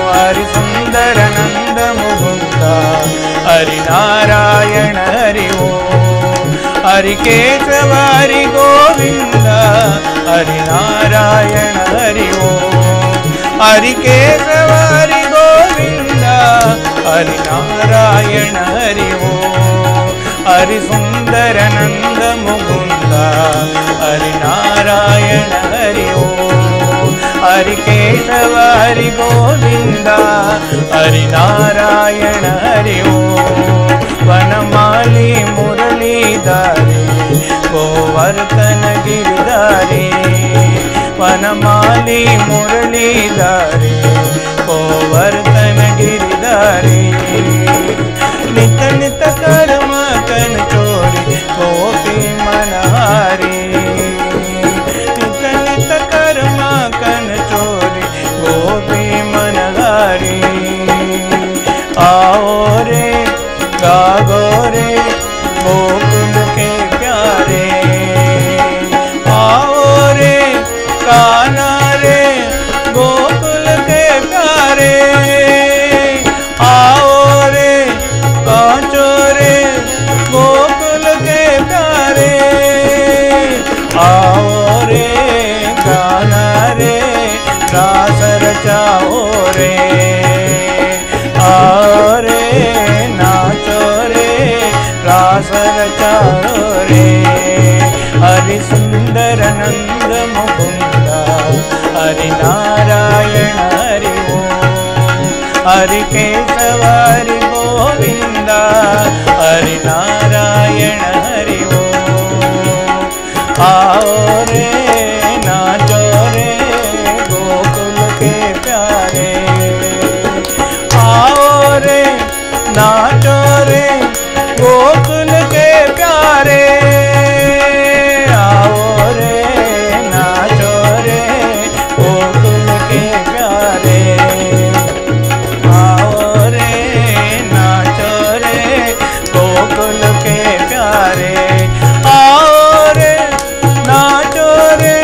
हरि सुंदर नंद मुकुंदा हरि नारायण हरि ओ। हरि केशव हरि गोविंद हरि नारायण हरि ओ, हरि केशव हरि गोविंद हरि नारायण हरि ओ। हरि सुंदर नंद मुकुंद हरि नारायण हरि ओ, हरि केशव हरि गोविंद हरि नारायण हरि ओ। वनमाली मुरलीधारी गोवर्धन गिरिधारी, वनमाली मुरलीधारी गोवर्धन गिरिधारी। नित नित कर्म कन चोरी गोपी मनहारी, नित नित कर्म कन चोरी गोपी मनहारी। आओ रे गागो रे गोकुल के प्यारे, आओ रे कान्हा रे गोकुल के प्यारे, आओ रे कांचो रे गोकुल के प्यारे, आओ रे कान्हा रे रास रचाओ रे, आओ रे नाचो रे रास रचाओ रे। हरि सुंदर नंद मुकुंद हरि नारायण हरि ओ, हरि केशव हरि गोविंद हरि नारायण हरि ओ। आओ रे नाचो रे गोकुल के प्यारे, आओ रे नाचो रे गोकुल के प्यारे, आओ रे नाचो रे गोकुल के प्यारे, आओ रे नाचो रे गोकुल के प्यारे, आओ रे नाचो रे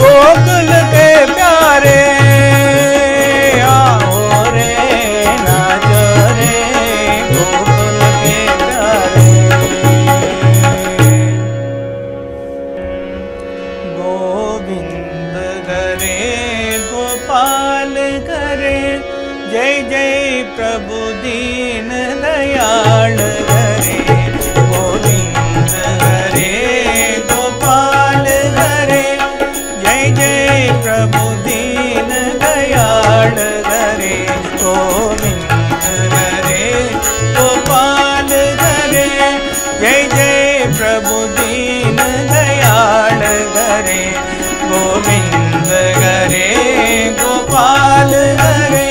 गोकुल के प्यारे, आओ रे नाचो रे गोकुल के प्यारे। गोविंद करे गोपाल करे, जय जय प्रभु दीन दयाल करे। गोविंद करे गोपाल करे, जय जय प्रभु दीन दयाल करे। गोविंद करे गोपाल करे, जय जय प्रभु दीन दयाल करे। गोविंद करे गोपाल करे,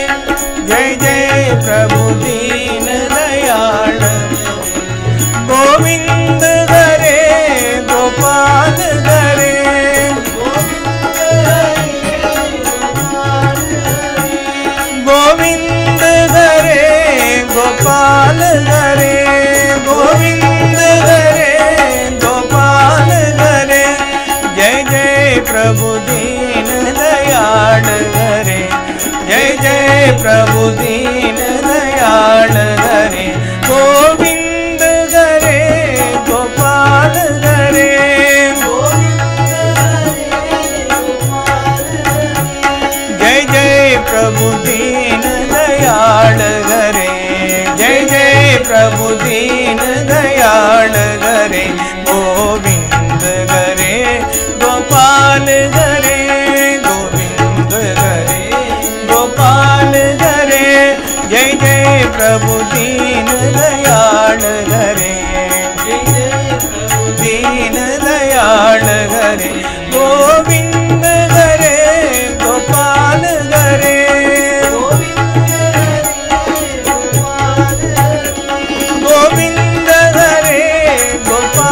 जय जय प्रभु दीन दयाल। गोविंद करे गोपाल करे, गोविंद करे गोपाल करे, गोविंद करे गोपाल करे, जय जय प्रभु दीन दयाल करे, जय जय प्रभु दीन दयाल करे। गोविंद करे गोपाल करे, जय जय प्रभु दीन दयाल करे, जय जय प्रभु दीन दयाल करे। गोविंद करे गोपाल करे, गोविंद करे गोपाल करे, जय जय प्रभु दीन दयाल करे, जय जय प्रभु दीन दयाल करे। गोविंद करे गोपाल करे, गोविंद करे गोपाल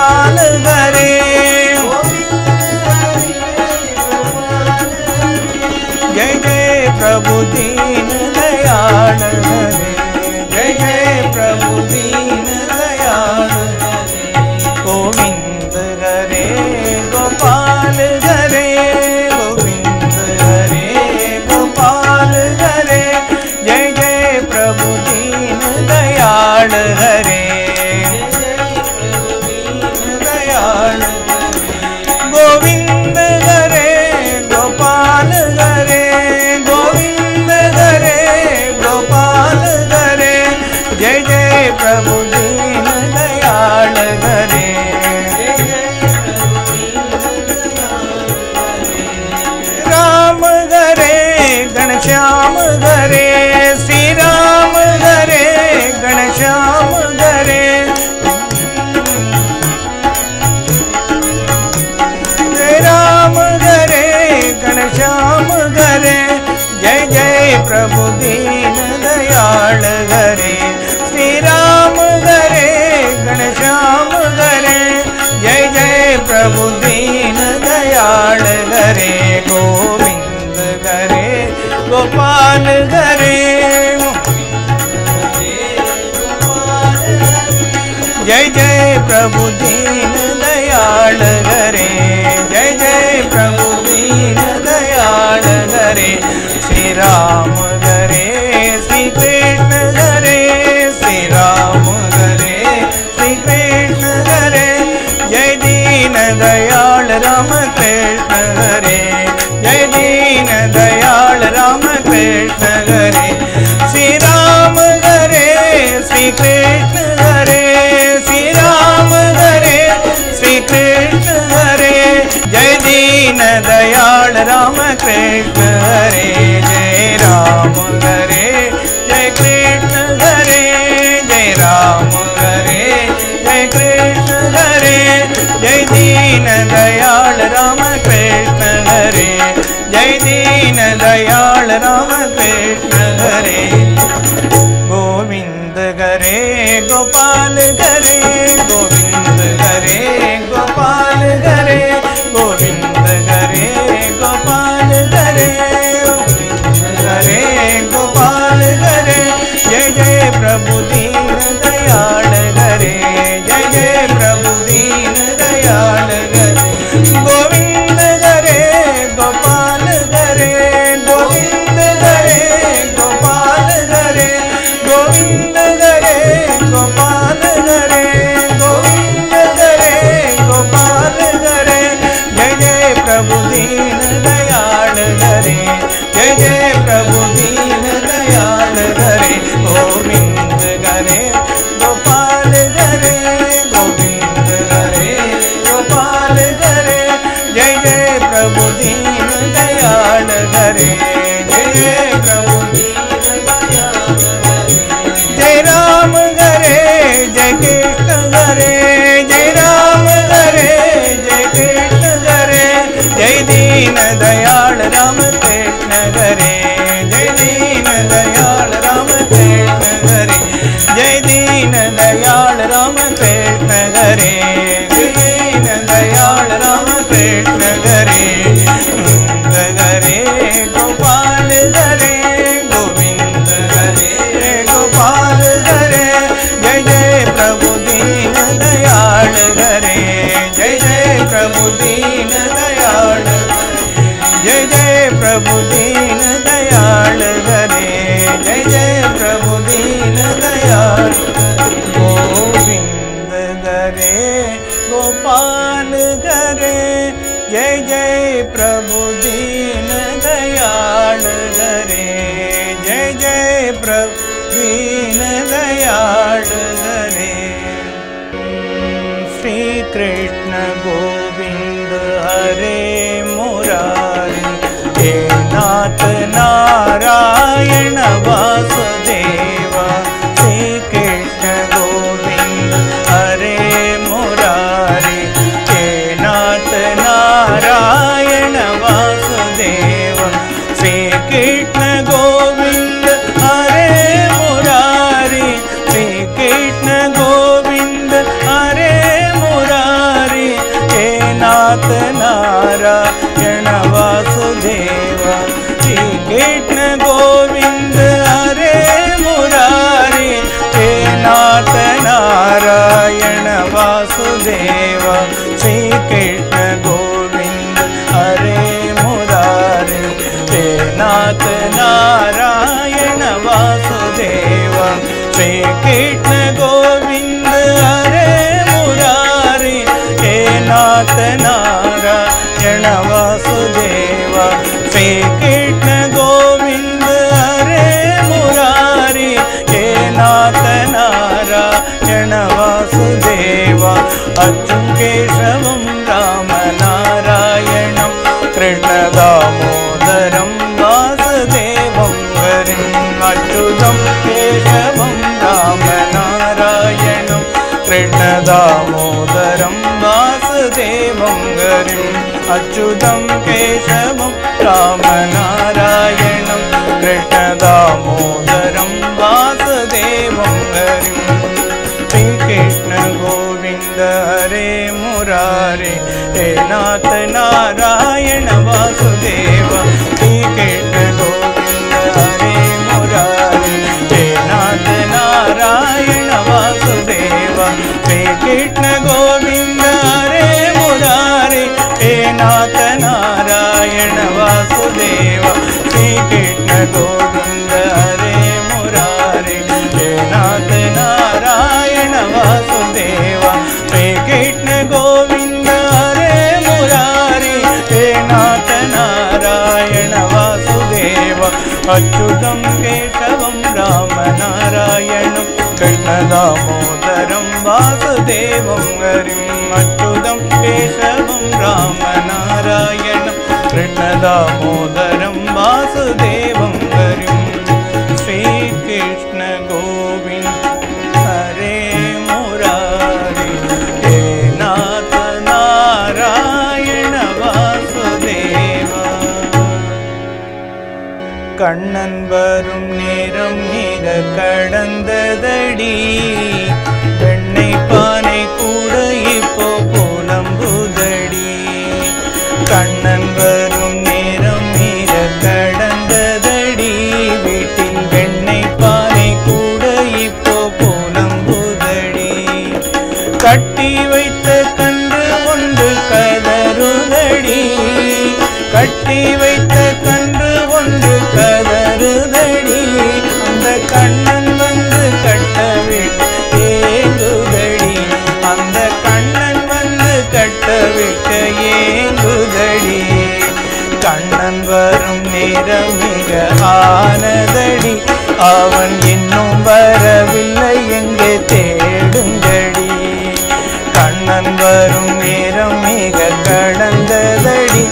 प्रभु दीन दयाल हरे, जय जय प्रभु दीन दयाल हरे। गोविंद हरे गोपाल हरे, गोविंद हरे गोपाल हरे, जय जय प्रभु दीन दयाल हरे, दयाल गोविंद हरे गोपाल हरे, गोविंद हरे गोपाल हरे, जय जय प्रभु दीन दयाल हरे, राम हरे घनश्याम हरे, श्री राम हरे घनश्याम हरे, राम हरे घनश्याम हरे, जय जय प्रभु दीन दयाल हरे, श्री राम हरे घनश्याम हरे, जय जय प्रभु दीन दयाल हरे। गोविंद हरे गोपाल हरे, जय जय प्रभु दीन दयाल हरे, जय जय प्रभु दीन दयाल हरे, श्री राम हरे श्री कृष्ण हरे, श्री राम हरे श्री कृष्ण हरे, जय दीन दयाल राम कृष्ण हरे, जय दीन दयाल राम कृष्ण हरे, श्री राम हरे श्री कृष्ण हरे, श्री राम हरे श्री कृष्ण हरे, जय दीन दयाल राम कृष्ण हरे, जय राम हरे जय कृष्ण हरे, जय राम हरे जय कृष्ण हरे, जय दीन दयाल राम कृष्ण हरे, जय दीन दयाल राम कृष्ण हरे। गोविंद हरे गोपाल हरे, गोविंद हरे गोपाल हरे, गोविंद हरे गोपाल हरे, गोविंद हरे गोपाल हरे, जय जय प्रभु दीन दयाल हरे, जय जय प्रभु दीन दयाल हरे। गोविंद हरे गोपाल हरे, गोविंद हरे गोपाल हरे, गोविंद हरे गोपाल हरे, गोविंद हरे गोपाल हरे, जय जय प्रभु दीन दयाल हरे, जय जय प्रभु दीन दयाल हरे। गोविंद हरे गोपाल हरे, गोविंद हरे गोपाल हरे, जय जय प्रभु दीन दयाल हरे, जय जय प्रभु दीन दयाल हरे। जय राम हरे जय कृष्ण हरे, जय राम हरे जय कृष्ण हरे, जय दीन दयाल राम कृष्ण हरे, जय दीन दयाल राम कृष्ण हरे, जय दीन दयाल राम कृष्ण हरे, जय दीन दयाल राम कृष्ण हरे। गोविंद हरे गोपाल हरे, गोविंद हरे गोपाल हरे, जय जय प्रभु दीन दयाल हरे, जय जय प्रभु दीन दयाल, जय जय प्रभु दीन दयाल हरे, जय जय प्रभु दीन दयाल। गोविंद हरे गोपाल हरे, जय जय प्रभु दीन दयाल हरे, जय जय प्रभु दीन दयाल हरे। श्री कृष्ण गोविंद हरे मुरारी, हे नाथ नारायण वासुदेवा, श्री कृष्ण गोविंद हरे मुरारी, हे नाथ नारायण वासुदेवा, श्री कृष्ण गोविंद हरे मुरारी, श्री कृष्ण गोविंद हरे मुरारी, हे नाथ नारायण वासुदेवा, श्री नारायण वासुदेव श्री कृष्ण गोविंद हरे मुरारी हे नाथ नारायण वासुदेव श्री कृष्ण गोविंद हरे मुरारी हे नाथ नारायण वासुदेव अच्युतं केशवं राम नारायणं कृष्ण दामोदरं वासुदेवं हरिं अच्युतं केशवं राम नारायणं कृष्ण दामोदरं वासुदेवं हरिं अच्युतं केशवं राम नारायणं कृष्ण दामोदरं वासुदेवं हरिं श्री कृष्ण गोविंद हरे मुरारे हे नाथ नारायण वासुदेव श्री कृष्ण गोविंद हरे मुरारे हे नाथ नारायण वासुदेव श्री कृष्ण गोविंद हरे मुरारे हे नाथ नारायण वासुदेव श्री कृष्ण गोविंद हरे मुरारे हे नाथ नारायण वासुदेव श्री कृष्ण गोविंद हरे मुरारी हे नाथ नारायण वासुदेव अच्युतं केशवं राम नारायणं कृष्ण दामोदरं वासुदेवं हरिं अच्युतं केशवं राम नारायणं कृष्ण दामोदरं वासुदेवं हरिं श्री कृष्ण गोविंद हरे मुरारी हे नाथ नारायण वासुदेव கண்ணன் வரும் நேரம் மிக கடந்ததடி வெண்ணெய் பானை கூட இப்போ புலம்புதடி கண்ணன் வரும் நேரம் மிக கடந்ததடி வீட்டில் வெண்ணெய் பானை கூட இப்போ புலம்புதடி கட்டி வைத்த கன்று ஒன்று கதறுதடி கட்டி வைத்த கன்று ஒன்று கதறுதடி அந்த கண்ணன் வந்து கட்டவிட்டு ஏங்குதடி அந்த கண்ணன் வந்து கட்டவிட்டு ஏங்குதடி கண்ணன் வரும் நேரம் மிக ஆனதடி அவன் இன்னும் வரவில்லை எங்கே தேடுங்கடி கண்ணன் வரும் நேரம் மிக கடந்ததடி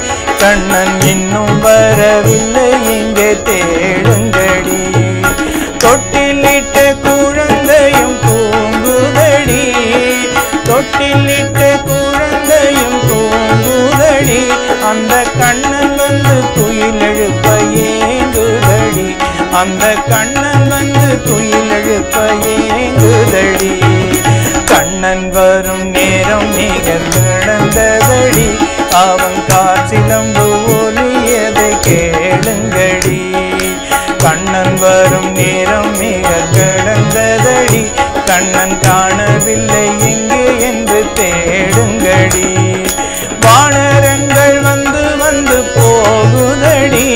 கண்ணன் இன்னும் வரவில்லை எங்கே தேடுங்கடி தொட்டிலிட்ட குழந்தையும் தூங்குதடி தொட்டிலிட்ட குழந்தையும் தூங்குதடி அந்த கண்ணன் வந்து துயில் எழுப்ப ஏங்குதடி அந்த கண்ணன் வந்து துயில் எழுப்ப ஏங்குதடி கண்ணன் வரும் நேரம் மிக கடந்ததடி அவன் காசிலம்பு ஒலியதை கேளுங்கடி கண்ணன் வரும் நேரம் மிக கடந்ததடி கண்ணன் காணவில்லை எங்கே என்று தேடுங்கடி வானரங்கள் வந்து வந்து போகுதடி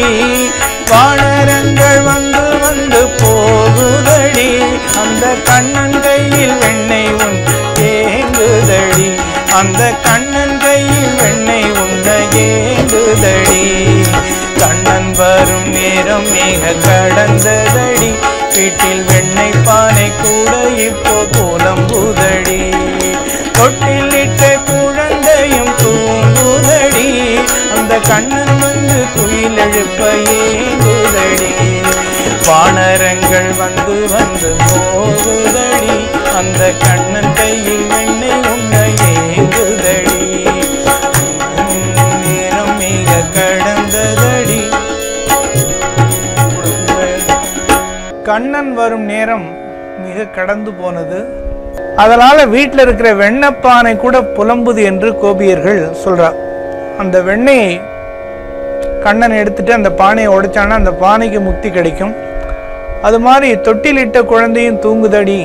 வானரங்கள் வந்து வந்து போகுதடி அந்த கண்ணன் கையில் வெண்ணெய் உண்டு ஏங்குதடி அந்த கண்ணன் கையில் வெண்ணெய் உண்ட ஏங்குதடி கண்ணன் வரும் நேரம் மிக கடந்ததடி வீட்டில் வெண்ணெய் பானை கூட இப்போ புலம்புதடி தொட்டிலிட்ட குழந்தையும் தூங்குதடி அந்த கண்ணன் வந்து துயில் எழுப்ப ஏங்குதடி வானரங்கள் வந்து வந்து போகுதடி அந்த கண்ணன் கையில் வெண்ணெய் உண்ண ஏங்குதடி நேரம் மிக கடந்ததடி கண்ணன் வரும் நேரம் மிக கடந்து போனது அதனால வீட்டில் இருக்கிற வெண்ணப்பானை கூட புலம்புது என்று கோபியர்கள் சொல்றார் அந்த வெண்ணெய் கண்ணன் எடுத்துட்டு அந்த பானையை உடைச்சானா அந்த பானைக்கு முக்தி கிடைக்கும் அது மாதிரி தொட்டிலிட்ட குழந்தையும் தூங்குதடி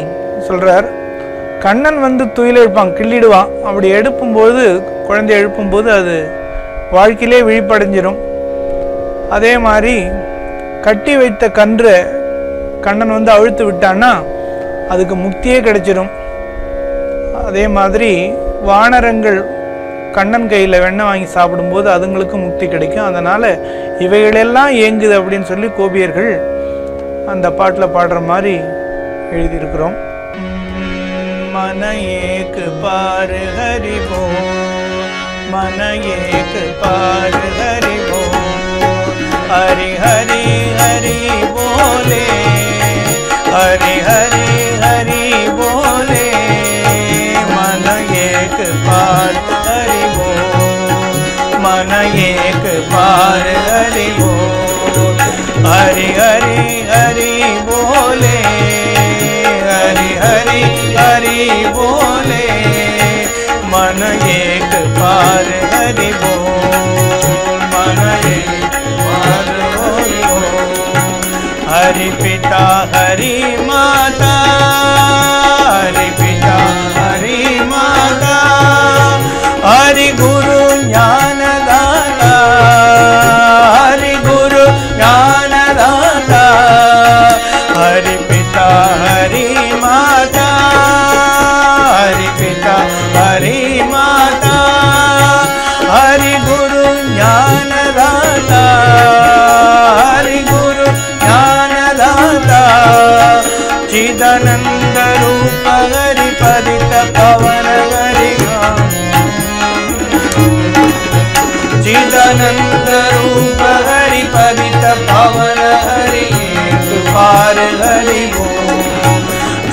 சொல்றார் கண்ணன் வந்து துயில் எழுப்பான் கிள்ளிடுவான் அப்படி எழுப்பும்போது குழந்தை எழுப்பும்போது அது வாழ்க்கையிலே விழிப்படைஞ்சிரும் அதே மாதிரி கட்டி வைத்த கன்று கண்ணன் வந்து அழுத்து விட்டான்னா அதுக்கு முக்தியே கிடைச்சிடும். அதே மாதிரி வானரங்கள் கண்ணன் கையில் வெண்ணெய் வாங்கி சாப்பிடும்போது அதுங்களுக்கு முக்தி கிடைக்கும். அதனால் இவைகளெல்லாம் ஏங்குது அப்படின்னு சொல்லி கோபியர்கள் அந்த பாட்டில் பாடுற மாதிரி எழுதியிருக்கிறோம். मन एक पार हरि बोल, मन एक पार हरि बोल, हरि हरि हरि बोले, हरि हरि हरि बोले, मन एक पार हरि बोल, मन एक पार हरि बोल, हरि हरि हरि बोले, हरि हरि हरि बोले, मन एक पार हरि बोल, मन एक पार हरि बोल, हरि पिता हरि माता, हरि पिता हरि माता, हरि गुरु ज्ञान दाता, हरि गुरु ज्ञान दाता, हरि पिता हरि माता, हरि पिता हरि माता, हरि गुरु ज्ञान दाता, हरि गुरु ज्ञान दाता, चिदानंद रूप हरि पदित पवन हरि चिदानंद रूप हरि पदित पवन हरि एक पार हरि बोल,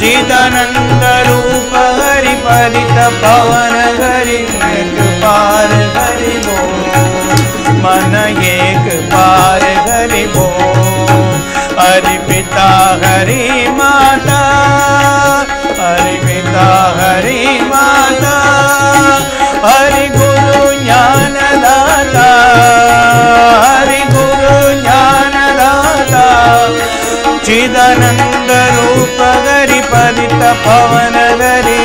चिदानंद रूप हरि पदित पवन हरि एक पार हरि बोल, मन एक पार हरि बोल, हरि पिता हरि माता, हरि पिता हरि माता, हरि गुरु ज्ञान दाता, हरि गुरु ज्ञान दाता, चिदानंद रूप हरि पदित पवन हरि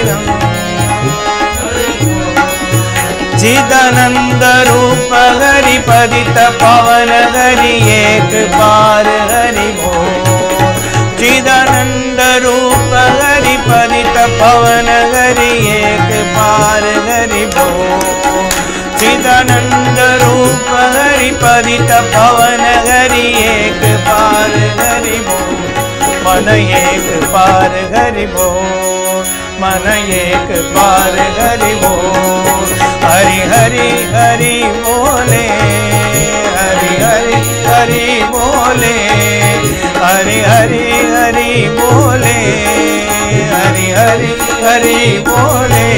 चिदानंद रूप हरि पदित पवन हरि एक पार हरि बोल, चिदानंद रूप हरि पदित पवन हरि एक पार हरि बोल, चिदानंद रूप हरि पदित पवन हरि एक पार हरि बोल, मन एक पार हरि बोल, मन एक पार हरि बोल, हरि हरि हरि बोले, हरि हरि हरि बोले, हरि हरि हरि बोले, हरि हरि हरि बोले,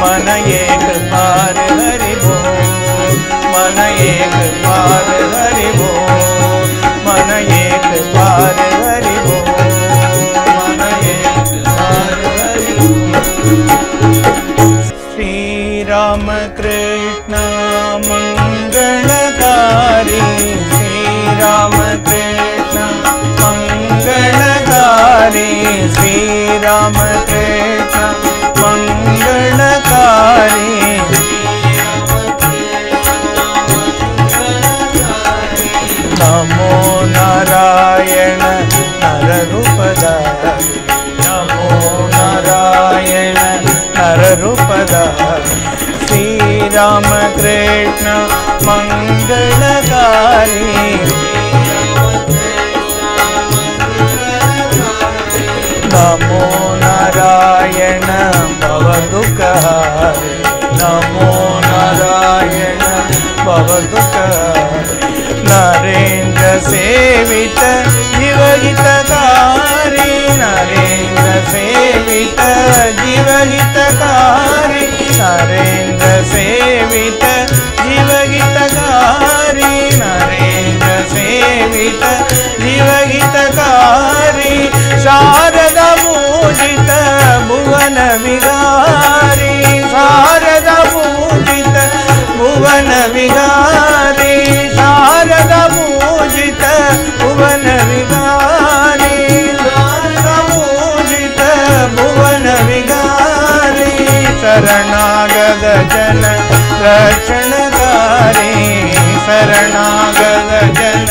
मन एक पार हरि बोल, मन एक पार हरि बोल, मन एक पार हरि बोल, मन एक पार हरि बोल। श्री राम कृष्ण मंगलकारी, श्री राम कृष्ण मंगलकारी, श्री राम कृष्ण मंगलकारी, नमो नारायण नररूपधारी, नमो नारायण नररूपधारी, श्री राम कृष्ण मंगलकारी, नमो नारायण भवदुःखहारी, नमो नारायण भवदुःखहारी, नरेन्द्र सेवित जीवहितकारी, नरेन्द्र सेवित जीवहितकारी, नरेन्द्र सेवित जीवहितकारी, नरेन्द्र सेवित जीवहितकारी, शारदा पूजित भुवन विहारी, शारदा पूजित भुवन विहारी, शारदा पूजित भुवन विहारी, शारदा पूजित भुवन विहारी, शरणागत जन रक्षणकारी, शरणागत जन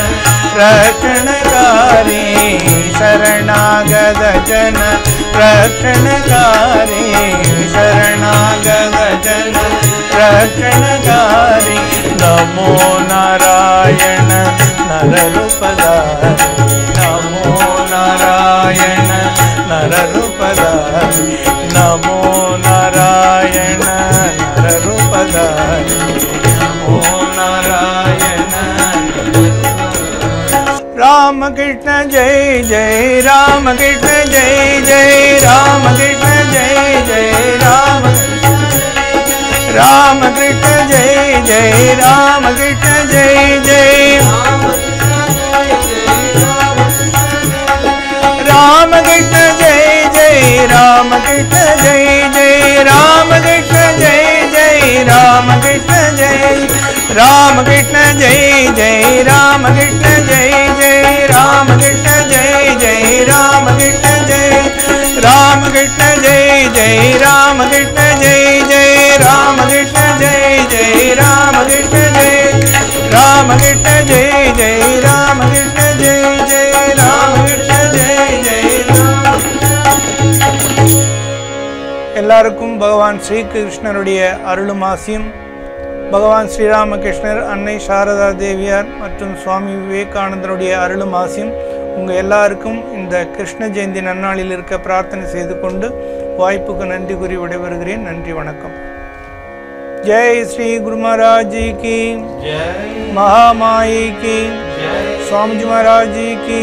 रक्षणकारी शरणागत जन रक्षणकारी शरणागत जन रक्षणकारी नमो नारायण नररूपधारी नमो नारायण नररूपधारी नमो नारायण नररूपधारी नमो नारायण राम कृष्ण जय जय राम कृष्ण जय जय राम कृष्ण जय जय राम राम कृष्ण जय जय राम कृष्ण जय जय राम कृष्ण जय जय राम कृष्ण जय जय राम कृष्ण जय जय राम कृष्ण जय राम कृष्ण जय जय राम कृष्ण जय जय राम कृष्ण जय जय राम कृष्ण जय राम कृष्ण जय जय राम कृष्ण जय जय राम कृष्ण जय जय राम कृष्ण जय राम कृष्ण जय जय राम कृष्ण जय जय राम कृष्ण जय जय राम எல்லாருக்கும் பகவான் ஸ்ரீ கிருஷ்ணருடைய அருளும் ஆசியும் பகவான் ஸ்ரீராமகிருஷ்ணர் அன்னை சாரதா தேவியார் மற்றும் சுவாமி விவேகானந்தருடைய அருளும் ஆசியும் உங்கள் எல்லாருக்கும் இந்த கிருஷ்ண ஜெயந்தி நன்னாளில் இருக்க பிரார்த்தனை செய்து கொண்டு வாய்ப்புக்கு நன்றி கூறி விடைபெறுகிறேன். நன்றி, வணக்கம். ஜெய் ஸ்ரீ குரு महाराज जी की, महामाई की, स्वामी जी महाराज जी की.